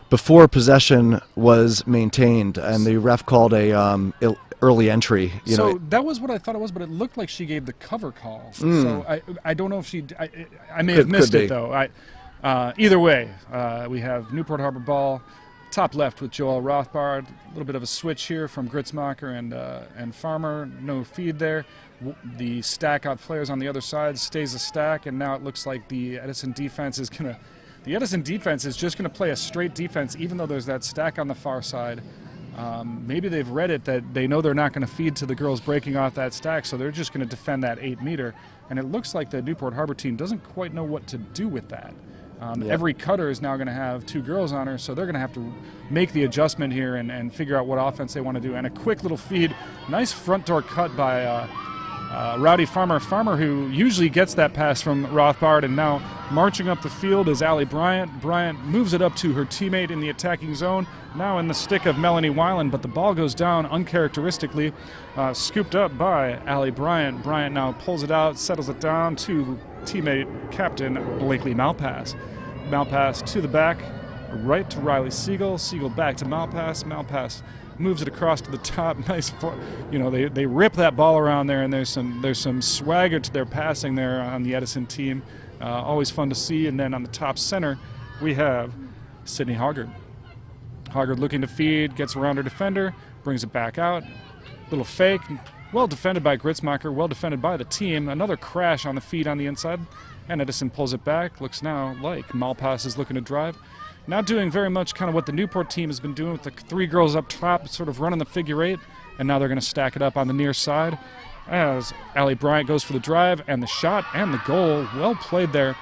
before possession was maintained, and the ref called a early entry. That was what I thought it was, but it looked like she gave the cover call. So I don't know if she. I may have missed it though. Either way, we have Newport Harbor ball, top left with Joelle Rothbard. A little bit of a switch here from Gritzmacher and Farmer. No feed there. The stack of players on the other side stays a stack, and now it looks like the Edison defense is gonna. The Edison defense is just going to play a straight defense, even though there's that stack on the far side. Maybe they've read it that they know they're not going to feed to the girls breaking off that stack, so they're just going to defend that 8-meter. And it looks like the Newport Harbor team doesn't quite know what to do with that. Every cutter is now going to have 2 girls on her, so they're going to have to make the adjustment here and figure out what offense they want to do. And a quick little feed, nice front door cut by Rowdy Farmer, who usually gets that pass from Rothbard, and now marching up the field is Allie Bryant. Bryant moves it up to her teammate in the attacking zone, now in the stick of Melanie Weiland, but the ball goes down uncharacteristically, scooped up by Allie Bryant. Bryant now pulls it out, settles it down to teammate captain Blakely Malpass. Malpass to the back, right to Riley Siegel. Siegel back to Malpass. Malpass moves it across to the top. Nice, they rip that ball around there, and there's some swagger to their passing there on the Edison team. Always fun to see. And then on the top center, we have Sydney Hoggard. Hoggard looking to feed, gets around her defender, brings it back out. Little fake, well defended by Gritzmacher, well defended by the team. Another crash on the feed on the inside, and Edison pulls it back. Looks now like Malpass is looking to drive. Now doing very much kind of what the Newport team has been doing with the 3 girls up top, sort of running the figure 8, and now they're going to stack it up on the near side as Allie Bryant goes for the drive, and the shot and the goal, well played there.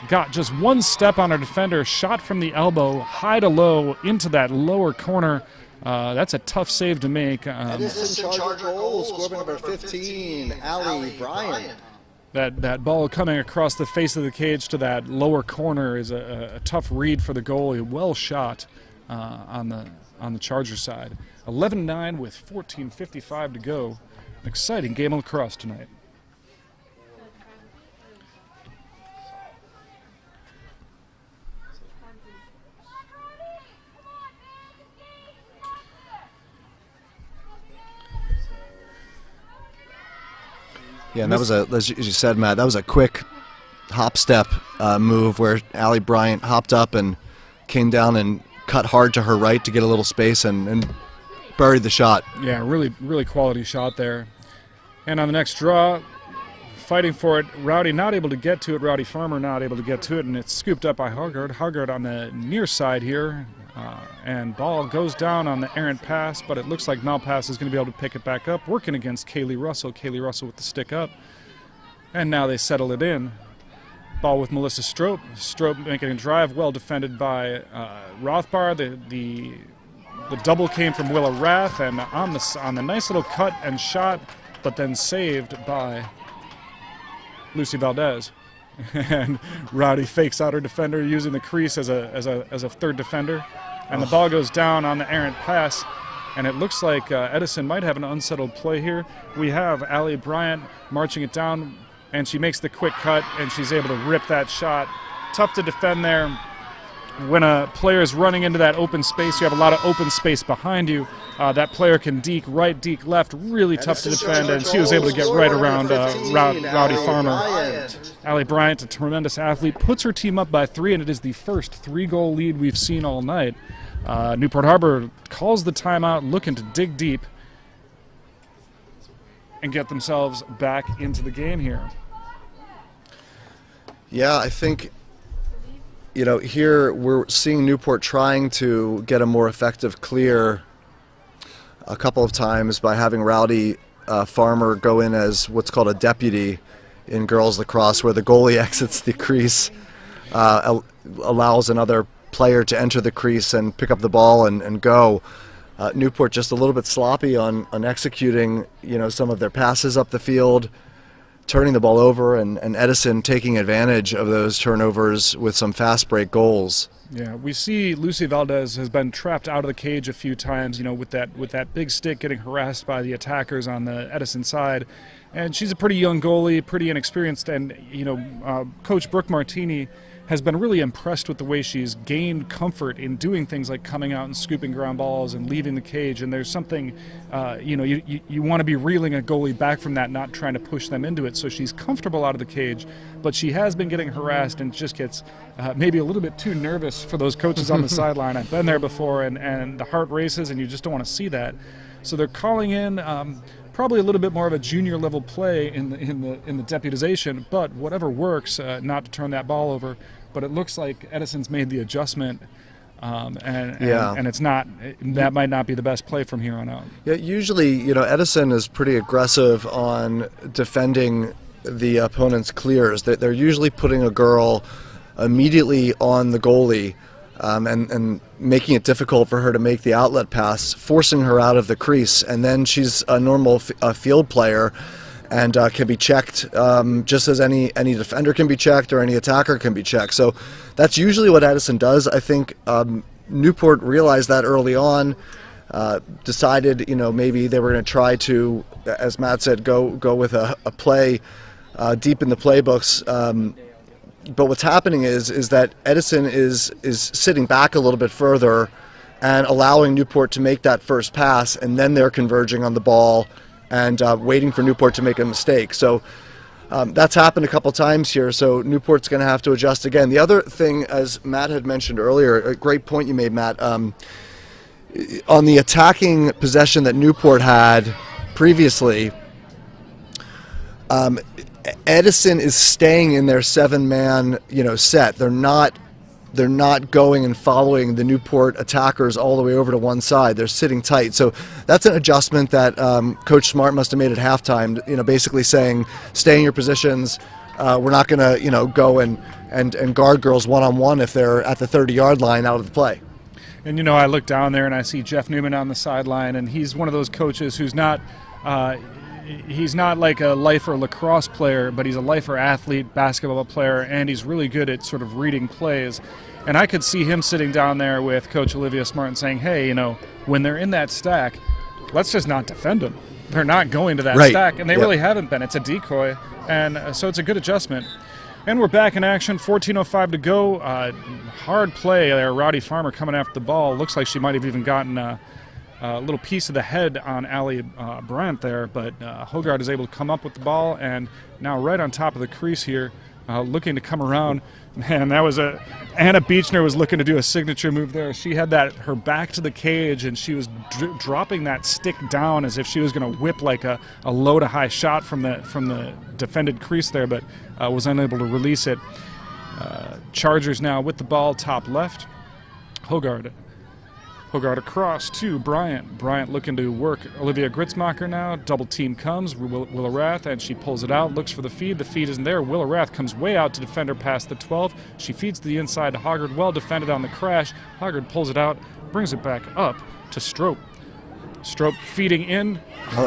Got just 1 step on her defender, shot from the elbow, high to low into that lower corner. That's a tough save to make. Edison Charger goal, score by number 15, Allie Bryant. That ball coming across the face of the cage to that lower corner is a tough read for the goalie. Well shot on the Charger side. 11-9 with 14:55 to go. An exciting game of lacrosse tonight. Yeah, and that was as you said, Matt, that was a quick hop step move where Allie Bryant hopped up and came down and cut hard to her right to get a little space and buried the shot. Yeah, really quality shot there. And on the next draw, fighting for it, Rowdy not able to get to it, Rowdy Farmer not able to get to it, and it's scooped up by Hoggard. Hoggard on the near side here, and ball goes down on the errant pass, but it looks like Malpass is going to be able to pick it back up, working against Kaylee Russell. Kaylee Russell with the stick up, and now they settle it in. Ball with Melissa Strope. Strope making a drive, well defended by Rothbard. The double came from Willa Rath, and on the nice little cut and shot, but then saved by Lucy Valdez. And Rowdy fakes out her defender using the crease as a third defender, and the ball goes down on the errant pass, and it looks like Edison might have an unsettled play here. We have Allie Bryant marching it down, and she makes the quick cut, and she's able to rip that shot. Tough to defend there. when a player is running into that open space, you have a lot of open space behind you. That player can deke right, deke left, really tough to defend, and she was able to get right around Rowdy Farmer. Allie Bryant, a tremendous athlete, puts her team up by 3, and it is the first 3-goal lead we've seen all night. Newport Harbor calls the timeout, looking to dig deep and get themselves back into the game here. Yeah, I think, you know, here we're seeing Newport trying to get a more effective clear a couple of times by having Rowdy Farmer go in as what's called a deputy in girls lacrosse, where the goalie exits the crease, allows another player to enter the crease and pick up the ball and go. Newport just a little bit sloppy on executing, you know, some of their passes up the field, turning the ball over, and Edison taking advantage of those turnovers with some fast break goals. Yeah, we see Lucy Valdez has been trapped out of the cage a few times, you know, with that big stick, getting harassed by the attackers on the Edison side. And she's a pretty young goalie, pretty inexperienced, and, you know, Coach Brooke Martini has been really impressed with the way she's gained comfort in doing things like coming out and scooping ground balls and leaving the cage. And there's something, you know, you want to be reeling a goalie back from that, not trying to push them into it. So she's comfortable out of the cage, but she has been getting harassed and just gets maybe a little bit too nervous for those coaches on the sideline. I've been there before, and the heart races, and you just don't want to see that. So they're calling in probably a little bit more of a junior level play in the deputization, but whatever works, not to turn that ball over. But it looks like Edison's made the adjustment, and it's not, that might not be the best play from here on out. Yeah, usually, you know, Edison is pretty aggressive on defending the opponent's clears. They're usually putting a girl immediately on the goalie, and making it difficult for her to make the outlet pass, forcing her out of the crease, and then she's a normal field player and can be checked just as any defender can be checked or any attacker can be checked. So that's usually what Edison does. I think Newport realized that early on, decided, you know, maybe they were going to try to, as Matt said, go with a play deep in the playbooks. But what's happening is that Edison is sitting back a little bit further and allowing Newport to make that first pass, and then they're converging on the ball and waiting for Newport to make a mistake. So that's happened a couple times here, so Newport's going to have to adjust again. The other thing, as Matt had mentioned earlier, a great point you made, Matt, on the attacking possession that Newport had previously, Edison is staying in their 7-man, you know, set. They're not going and following the Newport attackers all the way over to one side. They're sitting tight. So that's an adjustment that Coach Smart must have made at halftime, you know, basically saying, stay in your positions. We're not going to, you know, go and guard girls one-on-one if they're at the 30-yard line out of the play. And, you know, I look down there and I see Jeff Newman on the sideline, and he's one of those coaches who's not he's not like a lifer lacrosse player, but he's a lifer athlete, basketball player, and he's really good at sort of reading plays. And I could see him sitting down there with Coach Olivia Smart and saying, hey, you know, when they're in that stack, let's just not defend them. They're not going to that stack, and they really haven't been. It's a decoy, and so it's a good adjustment. And we're back in action, 14:05 to go. Hard play there. Rowdy Farmer coming after the ball. Looks like she might have even gotten a little piece of the head on Allie Bryant there, but Hogard is able to come up with the ball, and now right on top of the crease here, looking to come around. Man, that was Anna Beechner was looking to do a signature move there. She had her back to the cage, and she was dropping that stick down as if she was going to whip like a low to high shot from the defended crease there, but was unable to release it. Chargers now with the ball, top left. Hogard across to Bryant. Bryant looking to work Olivia Gritzmacher now. Double team comes. Willa Rath, and she pulls it out, looks for the feed. The feed isn't there. Willa Rath comes way out to defend her past the 12. She feeds to the inside to Hogard. Well defended on the crash. Hogard pulls it out, brings it back up to Strope. Strope feeding in.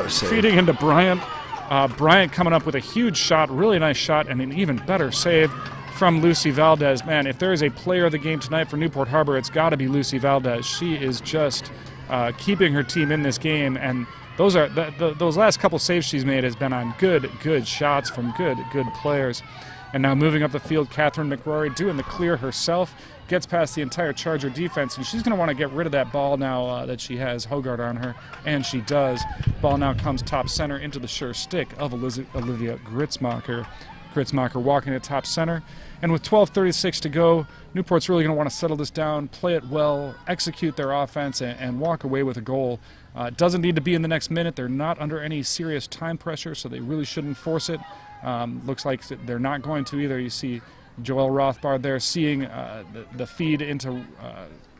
Feeding into Bryant. Bryant coming up with a huge shot, really nice shot, and an even better save from Lucy Valdez. Man, if there is a player of the game tonight for Newport Harbor, it's got to be Lucy Valdez. She is just keeping her team in this game, and those last couple saves she's made has been on good shots from good players. And now moving up the field, Catherine McRory doing the clear herself, gets past the entire Charger defense, and she's going to want to get rid of that ball now that she has Hogard on her, and she does. Ball now comes top center into the sure stick of Olivia Gritzmacher. Gritzmacher walking at top center, and with 12:36 to go, Newport's really going to want to settle this down, play it well, execute their offense, and walk away with a goal. It doesn't need to be in the next minute. They're not under any serious time pressure, so they really shouldn't force it. Looks like they're not going to either. You see Joelle Rothbard there seeing the feed into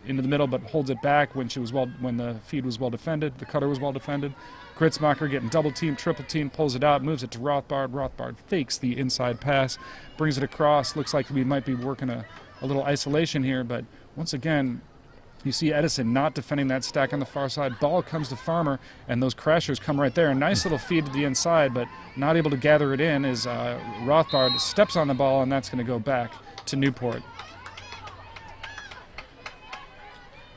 the middle, but holds it back when the feed was well defended. The cutter was well defended. Gritzmacher getting double team, triple team, pulls it out, moves it to Rothbard. Rothbard fakes the inside pass, brings it across. Looks like we might be working a little isolation here, but once again, you see Edison not defending that stack on the far side. Ball comes to Farmer, and those crashers come right there. A nice little feed to the inside, but not able to gather it in as Rothbard steps on the ball, and that's going to go back to Newport.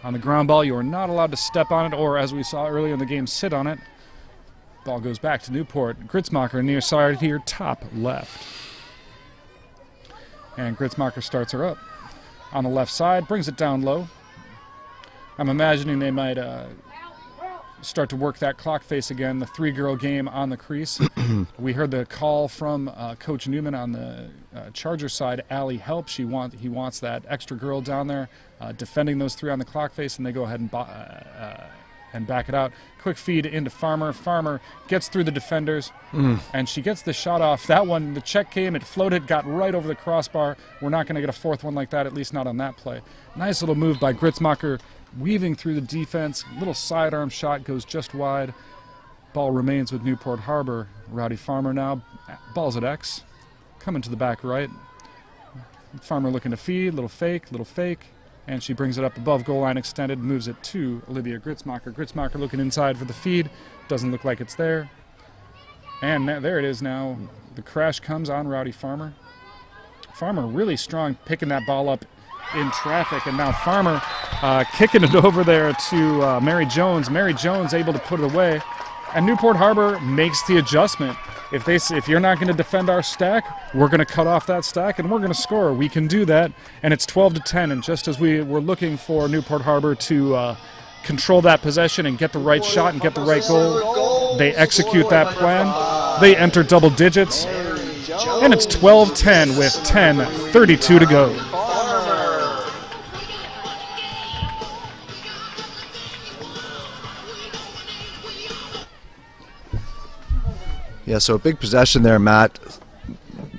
On the ground ball, you are not allowed to step on it, or as we saw earlier in the game, sit on it. Ball goes back to Newport. Gritzmacher near side here, top left. And Gritzmacher starts her up. On the left side, brings it down low. I'm imagining they might start to work that clock face again, the three-girl game on the crease. We heard the call from Coach Newman on the Charger side, Allie help. He wants that extra girl down there defending those three on the clock face, and they go ahead and back it out. Quick feed into Farmer. Farmer gets through the defenders, and she gets the shot off. That one, the check came, it floated, got right over the crossbar. We're not going to get a fourth one like that, at least not on that play. Nice little move by Gritzmacher, weaving through the defense. Little sidearm shot goes just wide. Ball remains with Newport Harbor. Rowdy Farmer now. Ball's at X. Coming to the back right. Farmer looking to feed. Little fake. And she brings it up above goal line extended. Moves it to Olivia Gritzmacher. Gritzmacher looking inside for the feed. Doesn't look like it's there. And there it is now. The crash comes on Rowdy Farmer. Farmer really strong picking that ball up in traffic, and now Farmer kicking it over there to Mary Jones. Mary Jones able to put it away, and Newport Harbor makes the adjustment. If you're not going to defend our stack, we're going to cut off that stack and we're going to score. We can do that, and it's 12-10. And just as we were looking for Newport Harbor to control that possession and get the right shot and get the right goal, they execute that plan. They enter double digits, and it's 12-10 with 10:32 to go. Yeah, so a big possession there, Matt.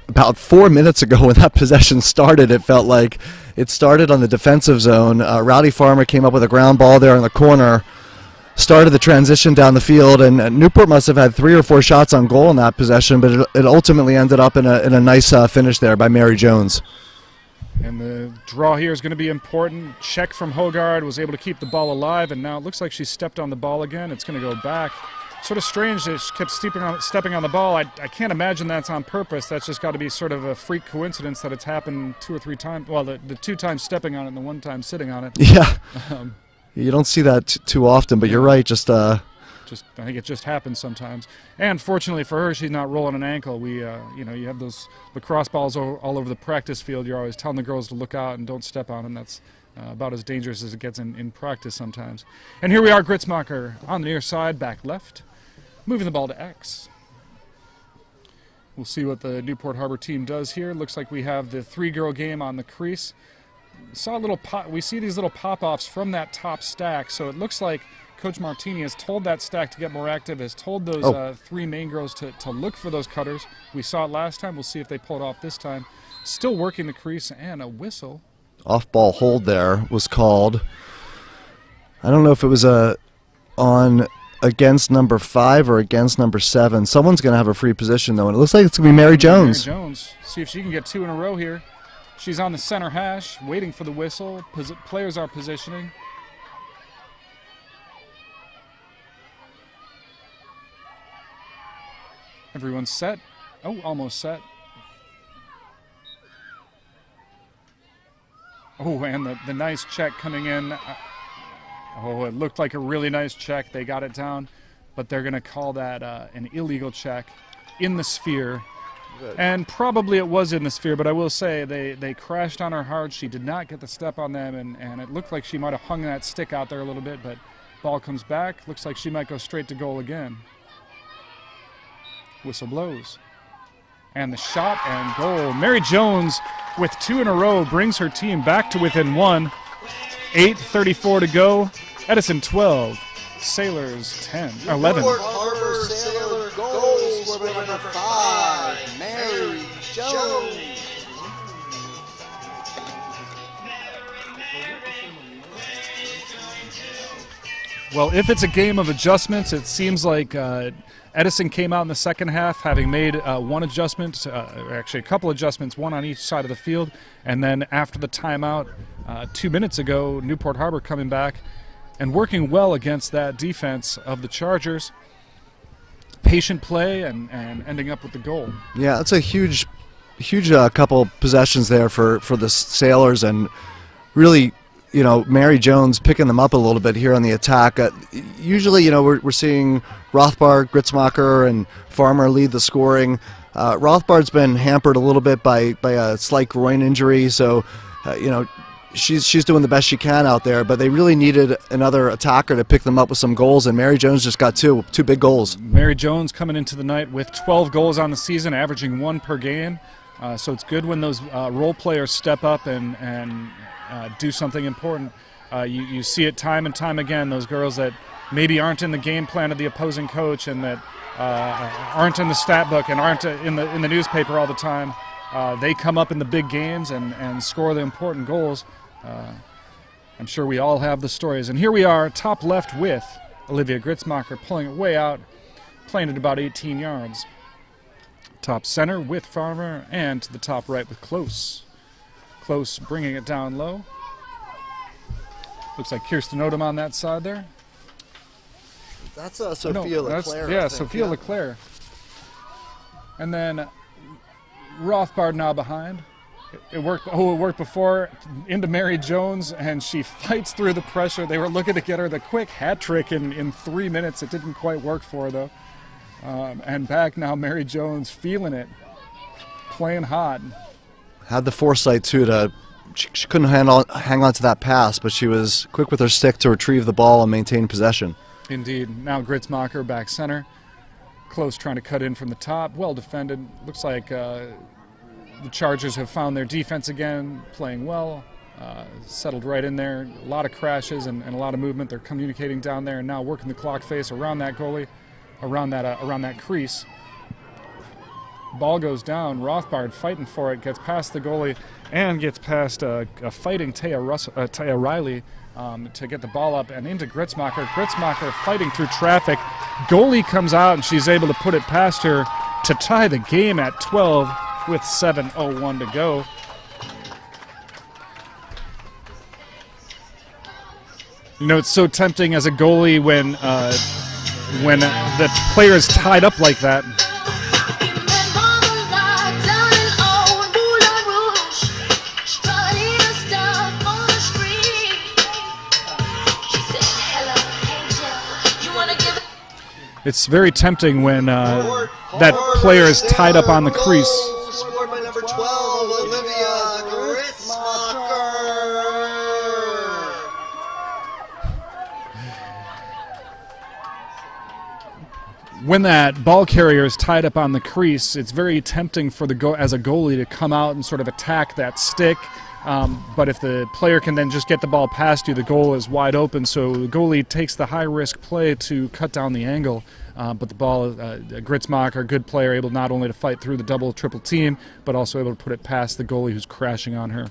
About 4 minutes ago when that possession started, it felt like it started on the defensive zone. Rowdy Farmer came up with a ground ball there in the corner, started the transition down the field, and Newport must have had 3 or 4 shots on goal in that possession, but it ultimately ended up in a nice finish there by Mary Jones. And the draw here is going to be important. Check from Hogard, was able to keep the ball alive, and now it looks like she stepped on the ball again. It's going to go back. Sort of strange that she kept stepping on the ball. I can't imagine that's on purpose. That's just got to be sort of a freak coincidence that it's happened 2 or 3 times. Well, the 2 times stepping on it and the 1 time sitting on it. Yeah, you don't see that too often, but you're right. I think it just happens sometimes. And fortunately for her, she's not rolling an ankle. You have those lacrosse balls all over the practice field. You're always telling the girls to look out and don't step on them. That's about as dangerous as it gets in practice sometimes. And here we are, Gritzmacher on the near side, back left. Moving the ball to X. We'll see what the Newport Harbor team does here. Looks like we have the 3-girl game on the crease. We see these little pop-offs from that top stack, so it looks like Coach Martini has told that stack to get more active, has told those 3 main girls to look for those cutters. We saw it last time. We'll see if they pull it off this time. Still working the crease, and a whistle. Off-ball hold there was called. I don't know if it was on against number 5 or against number 7. Someone's going to have a free position, though, and it looks like it's going to be Mary Jones. Mary Jones. See if she can get 2 in a row here. She's on the center hash, waiting for the whistle. Players are positioning. Everyone's set. Oh, almost set. Oh, and the nice check coming in. Oh, it looked like a really nice check. They got it down, but they're going to call that an illegal check in the sphere. And probably it was in the sphere, but I will say they crashed on her hard. She did not get the step on them, and it looked like she might have hung that stick out there a little bit, but ball comes back. Looks like she might go straight to goal again. Whistle blows. And the shot and goal. Mary Jones, with 2 in a row, brings her team back to within 1. 8:34 to go. Edison 12, Sailors 11. Newport Harbor Sailor goals scored by number 5, Mary Jones. Well, if it's a game of adjustments, it seems like Edison came out in the second half having made one adjustment, actually a couple adjustments, one on each side of the field, and then after the timeout 2 minutes ago, Newport Harbor coming back and working well against that defense of the Chargers. Patient play and ending up with the goal. Yeah, that's a huge couple possessions there for the Sailors, and really, you know, Mary Jones picking them up a little bit here on the attack. Usually, you know, we're seeing Rothbard, Gritzmacher, and Farmer lead the scoring. Rothbard's been hampered a little bit by a slight groin injury, so you know, she's doing the best she can out there. But they really needed another attacker to pick them up with some goals, and Mary Jones just got two big goals. Mary Jones coming into the night with 12 goals on the season, averaging 1 per game. So it's good when those role players step up and do something important. You see it time and time again, those girls that maybe aren't in the game plan of the opposing coach and that aren't in the stat book and aren't in the newspaper all the time. They come up in the big games and score the important goals. I'm sure we all have the stories. And here we are, top left with Olivia Gritzmacher pulling it way out, playing it about 18 yards. Top center with Farmer, and to the top right with Close. Close bringing it down low. Looks like Kirsten Odom on that side there. That's Sophia Leclerc. Yeah, Sophia Leclerc. And then Rothbard now behind. It worked before, into Mary Jones, and she fights through the pressure. They were looking to get her the quick hat trick in 3 minutes. It didn't quite work for her, though. And back now, Mary Jones feeling it, playing hot. Had the foresight, too, she couldn't hang on to that pass, but she was quick with her stick to retrieve the ball and maintain possession. Indeed. Now Gritzmacher back center. Close trying to cut in from the top. Well defended. Looks like the Chargers have found their defense again, playing well. Settled right in there. A lot of crashes and a lot of movement. They're communicating down there and now working the clock face around that goalie, around that crease. Ball goes down. Rothbard fighting for it, gets past the goalie and gets past a fighting Taya Riley to get the ball up and into Gritzmacher. Gritzmacher fighting through traffic. Goalie comes out and she's able to put it past her to tie the game at 12 with 7:01 to go. You know, it's so tempting as a goalie when the player is tied up like that. It's very tempting when that player is tied up on the crease. Scored by number 12, Olivia Gritzmacher. When that ball carrier is tied up on the crease, it's very tempting for as a goalie to come out and sort of attack that stick. But if the player can then just get the ball past you, the goal is wide open. So the goalie takes the high-risk play to cut down the angle. But the ball, Gritzmacher, good player, able not only to fight through the double, triple team, but also able to put it past the goalie who's crashing on her.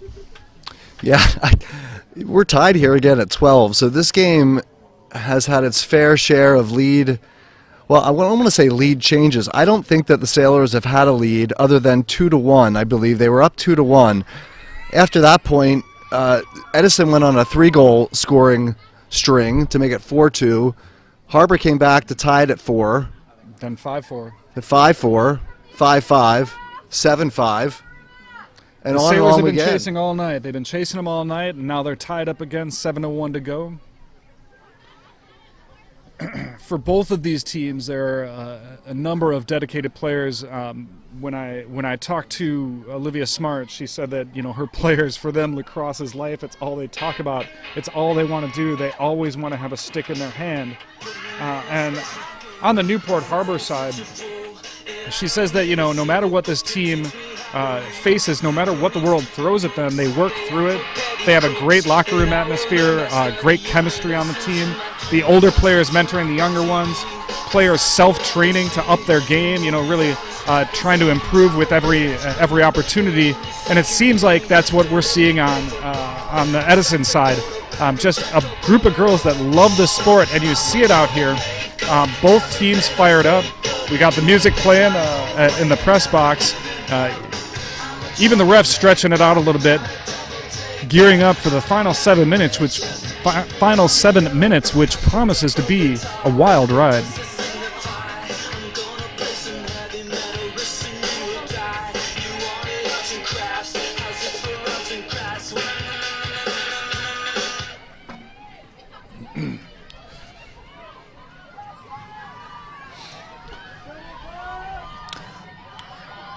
Yeah, we're tied here again at 12. So this game has had its fair share of lead. Well, I want to say lead changes. I don't think that the Sailors have had a lead other than 2-1. I believe they were up 2-1. After that point, Edison went on a 3-goal scoring string to make it 4-2. Harbor came back to tie it at 4. Then 5-4. At 5-4, 5-5, 7-5. And the on Sailors and on have we been get. chasing all night. They've been chasing them all night, and now they're tied up again, 7:01 to go. for both of these teams, there are a number of dedicated players. When I talked to Olivia Smart, she said that her players, for them, lacrosse is life. It's all they talk about. It's all they want to do. They always want to have a stick in their hand. And on the Newport Harbor side, she says that no matter what this team faces, no matter what the world throws at them, they work through it. They have a great locker room atmosphere, great chemistry on the team. The older players mentoring the younger ones, players self-training to up their game, really trying to improve with every opportunity. And it seems like that's what we're seeing on the Edison side. Just a group of girls that love the sport, and you see it out here. Both teams fired up. We got the music playing in the press box. Even the refs stretching it out a little bit, gearing up for the final 7 minutes, which promises to be a wild ride.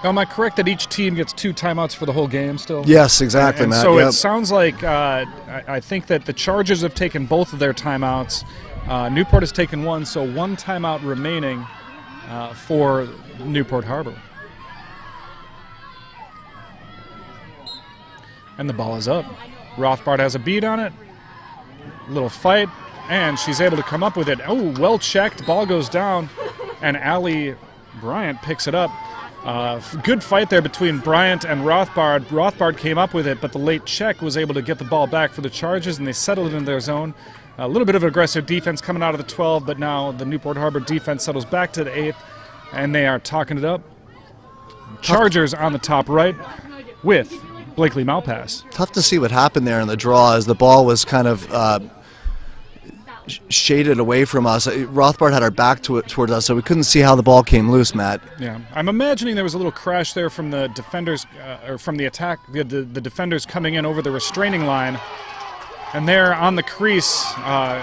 Now, am I correct that each team gets 2 timeouts for the whole game still? Yes, exactly, Matt. So it sounds like I think that the Chargers have taken both of their timeouts. Newport has taken 1, so 1 timeout remaining for Newport Harbor. And the ball is up. Rothbard has a beat on it. Little fight, and she's able to come up with it. Oh, well checked. Ball goes down, and Allie Bryant picks it up. Good fight there between Bryant and Rothbard. Rothbard came up with it, but the late check was able to get the ball back for the Chargers, and they settled it in their zone. A little bit of aggressive defense coming out of the 12, but now the Newport Harbor defense settles back to the 8th, and they are talking it up. Chargers on the top right with Blakely Malpass. Tough to see what happened there in the draw as the ball was kind of shaded away from us. Rothbard had our back towards us, so we couldn't see how the ball came loose, Matt. Yeah, I'm imagining there was a little crash there from the defenders, or from the attack, the defenders coming in over the restraining line. And there on the crease, a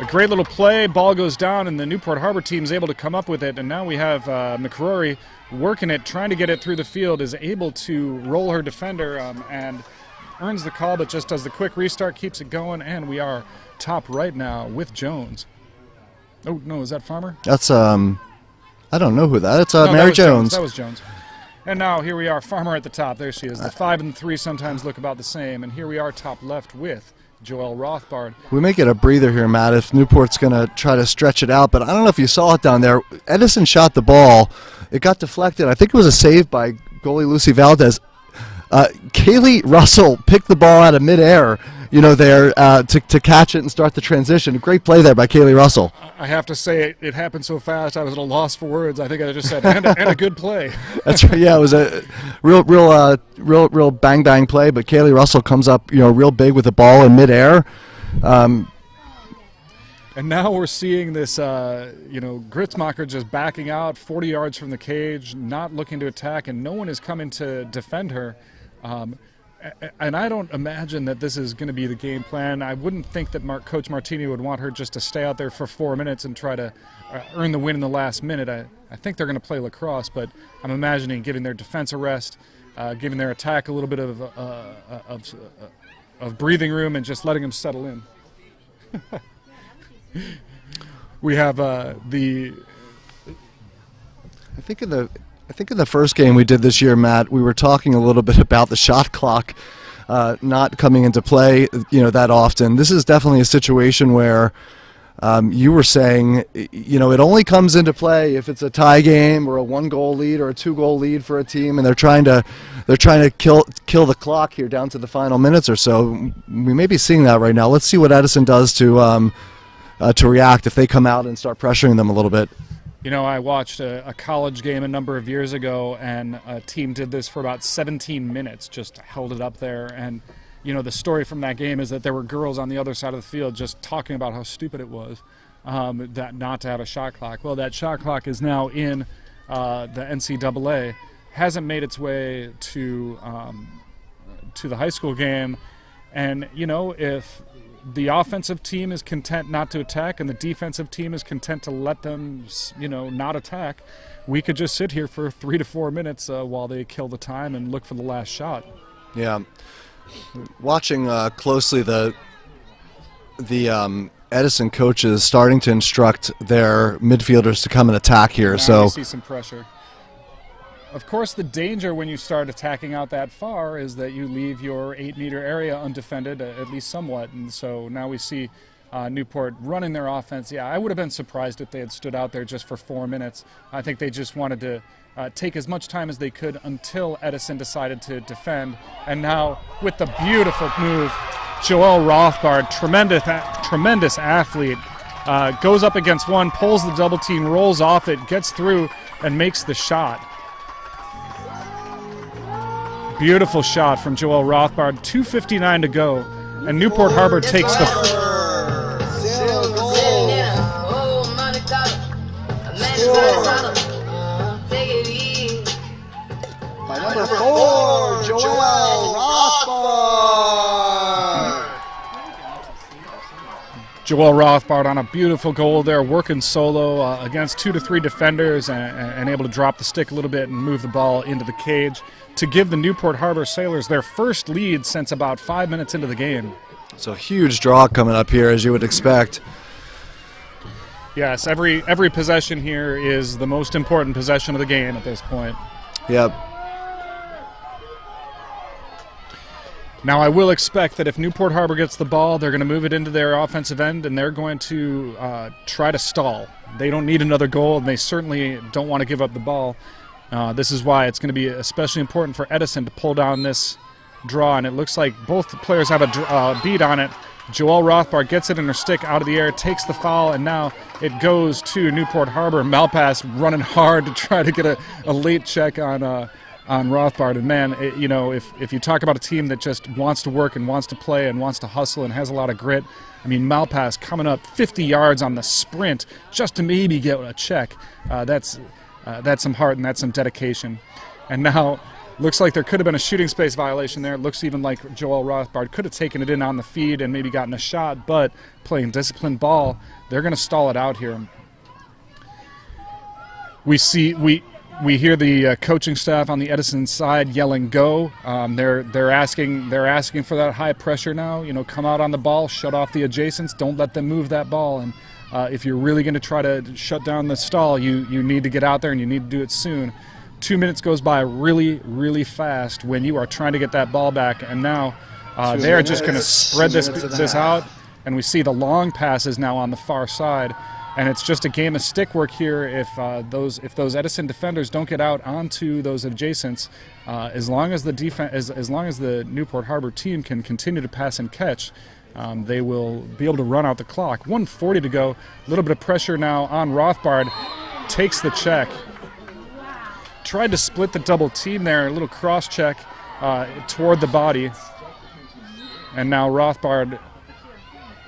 great little play, ball goes down, and the Newport Harbor team is able to come up with it. And now we have McCrory working it, trying to get it through the field, is able to roll her defender and earns the call, but just does the quick restart, keeps it going, and we are top right now with Jones. Oh, no, is that Farmer? That's, I don't know who that is. It's no, Mary Jones. That was Jones. And now here we are, Farmer at the top. There she is. The 5 and 3 sometimes look about the same. And here we are top left with Joelle Rothbard. We may get a breather here, Matt, if Newport's going to try to stretch it out. But I don't know if you saw it down there. Edison shot the ball. It got deflected. I think it was a save by goalie Lucy Valdez. Kaylee Russell picked the ball out of midair, there to catch it and start the transition. Great play there by Kaylee Russell. I have to say it happened so fast I was at a loss for words. I think I just said, and a good play. That's right. Yeah, it was a real bang play. But Kaylee Russell comes up, real big with the ball in midair. And now we're seeing this, Gritzmacher just backing out 40 yards from the cage, not looking to attack, and no one is coming to defend her. And I don't imagine that this is going to be the game plan. I wouldn't think that Coach Martini would want her just to stay out there for 4 minutes and try to earn the win in the last minute. I think they're going to play lacrosse, but I'm imagining giving their defense a rest, giving their attack a little bit of breathing room, and just letting them settle in. We have the. I think in the first game we did this year, Matt, we were talking a little bit about the shot clock not coming into play, that often. This is definitely a situation where you were saying, it only comes into play if it's a tie game or a 1-goal lead or a 2-goal lead for a team, and they're trying to kill the clock here down to the final minutes or so. We may be seeing that right now. Let's see what Edison does to react if they come out and start pressuring them a little bit. I watched a college game a number of years ago, and a team did this for about 17 minutes, just held it up there. And, the story from that game is that there were girls on the other side of the field just talking about how stupid it was that not to have a shot clock. Well, that shot clock is now in the NCAA, hasn't made its way to the high school game. And, if the offensive team is content not to attack and the defensive team is content to let them, not attack, we could just sit here for 3 to 4 minutes while they kill the time and look for the last shot. Yeah. Watching closely the Edison coaches starting to instruct their midfielders to come and attack here. Now so you see some pressure. Of course, the danger when you start attacking out that far is that you leave your 8-meter area undefended, at least somewhat. And so now we see Newport running their offense. Yeah, I would have been surprised if they had stood out there just for 4 minutes. I think they just wanted to take as much time as they could until Edison decided to defend. And now with the beautiful move, Joel Rothbard, tremendous athlete, goes up against one, pulls the double team, rolls off it, gets through, and makes the shot. Beautiful shot from Joel Rothbard. 2:59 to go, and Newport Harbor takes the. By number 4, Joel Rothbard. Joel Rothbard on a beautiful goal there, working solo against 2 to 3 defenders and able to drop the stick a little bit and move the ball into the cage to give the Newport Harbor Sailors their first lead since about 5 minutes into the game. So huge draw coming up here, as you would expect. Yes, every possession here is the most important possession of the game at this point. Yep. Now I will expect that if Newport Harbor gets the ball, they're going to move it into their offensive end and they're going to try to stall. They don't need another goal, and they certainly don't want to give up the ball. This is why it's going to be especially important for Edison to pull down this draw, and it looks like both players have a beat on it. Joel Rothbard gets it in her stick out of the air, takes the foul, and now it goes to Newport Harbor. Malpass running hard to try to get a late check on Rothbard. And man, if you talk about a team that just wants to work and wants to play and wants to hustle and has a lot of grit, I mean, Malpass coming up 50 yards on the sprint just to maybe get a check. That's some heart and that's some dedication. And now looks like there could have been a shooting space violation there. It looks even like Joel Rothbard could have taken it in on the feed and maybe gotten a shot, but playing disciplined ball, they're going to stall it out here. We hear the coaching staff on the Edison side yelling "go." They're asking for that high pressure now. Come out on the ball, shut off the adjacents, don't let them move that ball. And if you're really going to try to shut down the stall, you need to get out there and you need to do it soon. 2 minutes goes by really, really fast when you are trying to get that ball back, and now they're just going to spread this out, and we see the long passes now on the far side, and it's just a game of stick work here. If those Edison defenders don't get out onto those adjacents, as long as the Newport Harbor team can continue to pass and catch, they will be able to run out the clock. 1:40 to go. A little bit of pressure now on Rothbard. Takes the check. Tried to split the double team there, a little cross check toward the body. And now Rothbard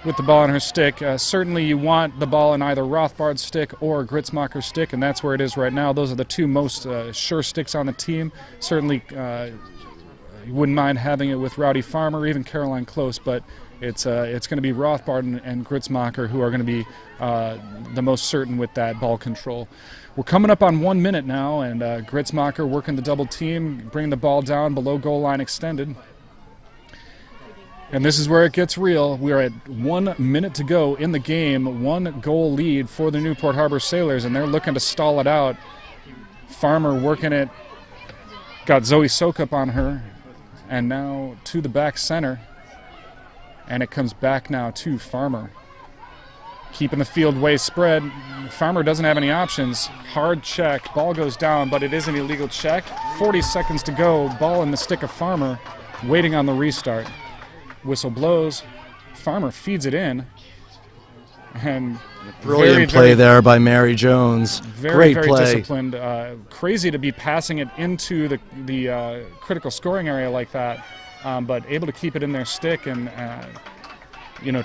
with the ball in her stick. Certainly you want the ball in either Rothbard's stick or Gritzmacher's stick, and that's where it is right now. Those are the two most sure sticks on the team. Certainly you wouldn't mind having it with Rowdy Farmer, even Caroline Close, but it's going to be Rothbard and Gritzmacher who are going to be the most certain with that ball control. We're coming up on 1 minute now, and Gritzmacher working the double team, bringing the ball down below goal line extended. And this is where it gets real. We are at 1 minute to go in the game, 1 goal lead for the Newport Harbor Sailors, and they're looking to stall it out. Farmer working it, got Zoe Sokup on her, and now to the back center. And it comes back now to Farmer. Keeping the field way spread. Farmer doesn't have any options. Hard check. Ball goes down, but it is an illegal check. 40 seconds to go. Ball in the stick of Farmer, waiting on the restart. Whistle blows. Farmer feeds it in. And brilliant play there by Mary Jones. Very Great play. Disciplined. Crazy to be passing it into the critical scoring area like that, but able to keep it in their stick and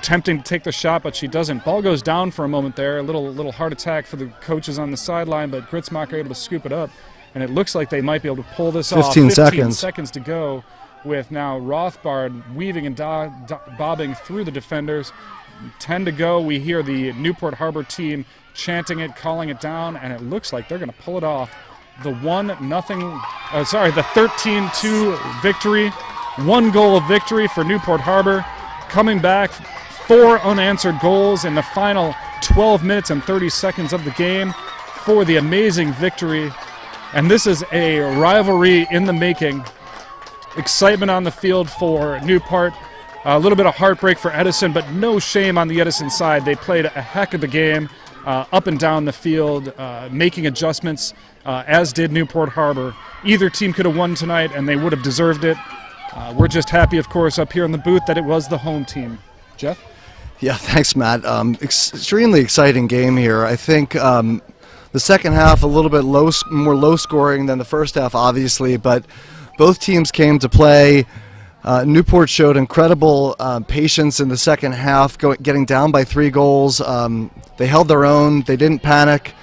tempting to take the shot, but she doesn't. Ball goes down for a moment there. A little heart attack for the coaches on the sideline, but Gritzmacher able to scoop it up, and it looks like they might be able to pull this off. 15 seconds. 15 seconds to go. with now Rothbard weaving and bobbing through the defenders. 10 to go. We hear the Newport Harbor team chanting it, calling it down, and it looks like they're going to pull it off. The 13-2 victory, 1 goal of victory for Newport Harbor, coming back 4 unanswered goals in the final 12 minutes and 30 seconds of the game for the amazing victory. And this is a rivalry in the making. Excitement on the field for Newport. A little bit of heartbreak for Edison, but no shame on the Edison side. They played a heck of a game up and down the field, making adjustments, as did Newport Harbor. Either team could have won tonight, and they would have deserved it. We're just happy, of course, up here in the booth that it was the home team. Jeff? Yeah, thanks, Matt. Extremely exciting game here. I think the second half a little bit more low scoring than the first half, obviously, but both teams came to play. Newport showed incredible patience in the second half, getting down by 3 goals. They held their own. They didn't panic.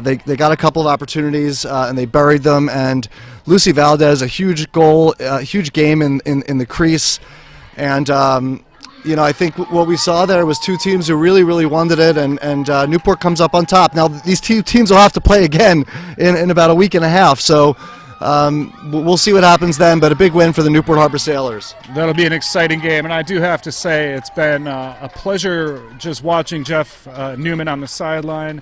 They got a couple of opportunities and they buried them. And Lucy Valdez, a huge goal, a huge game in the crease. And I think what we saw there was 2 teams who really wanted it, and Newport comes up on top. Now these 2 teams will have to play again in about a week and a half. So. We'll see what happens then, but a big win for the Newport Harbor Sailors. That'll be an exciting game, and I do have to say it's been a pleasure just watching Jeff Newman on the sideline,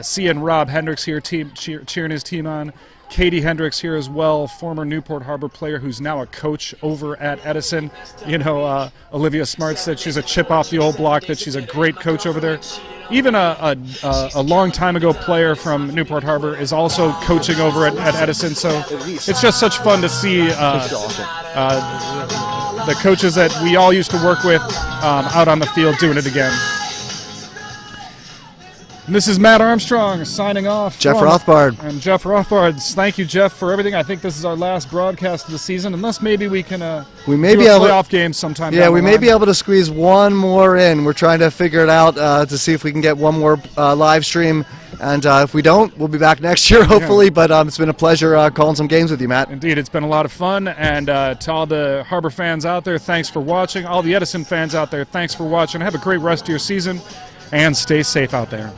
seeing Rob Hendricks here cheering his team on. Katie Hendricks here as well, former Newport Harbor player who's now a coach over at Edison. Olivia Smart said she's a chip off the old block, that she's a great coach over there. Even a long time ago player from Newport Harbor is also coaching over at Edison, so it's just such fun to see the coaches that we all used to work with out on the field doing it again. And this is Matt Armstrong signing off. Jeff Rothbard. And Jeff Rothbard. Thank you, Jeff, for everything. I think this is our last broadcast of the season, unless maybe we can do a playoff game sometime. Yeah, we may be able to squeeze one more in. We're trying to figure it out to see if we can get one more live stream. And if we don't, we'll be back next year, hopefully. Yeah. But it's been a pleasure calling some games with you, Matt. Indeed, it's been a lot of fun. And to all the Harbor fans out there, thanks for watching. All the Edison fans out there, thanks for watching. Have a great rest of your season, and stay safe out there.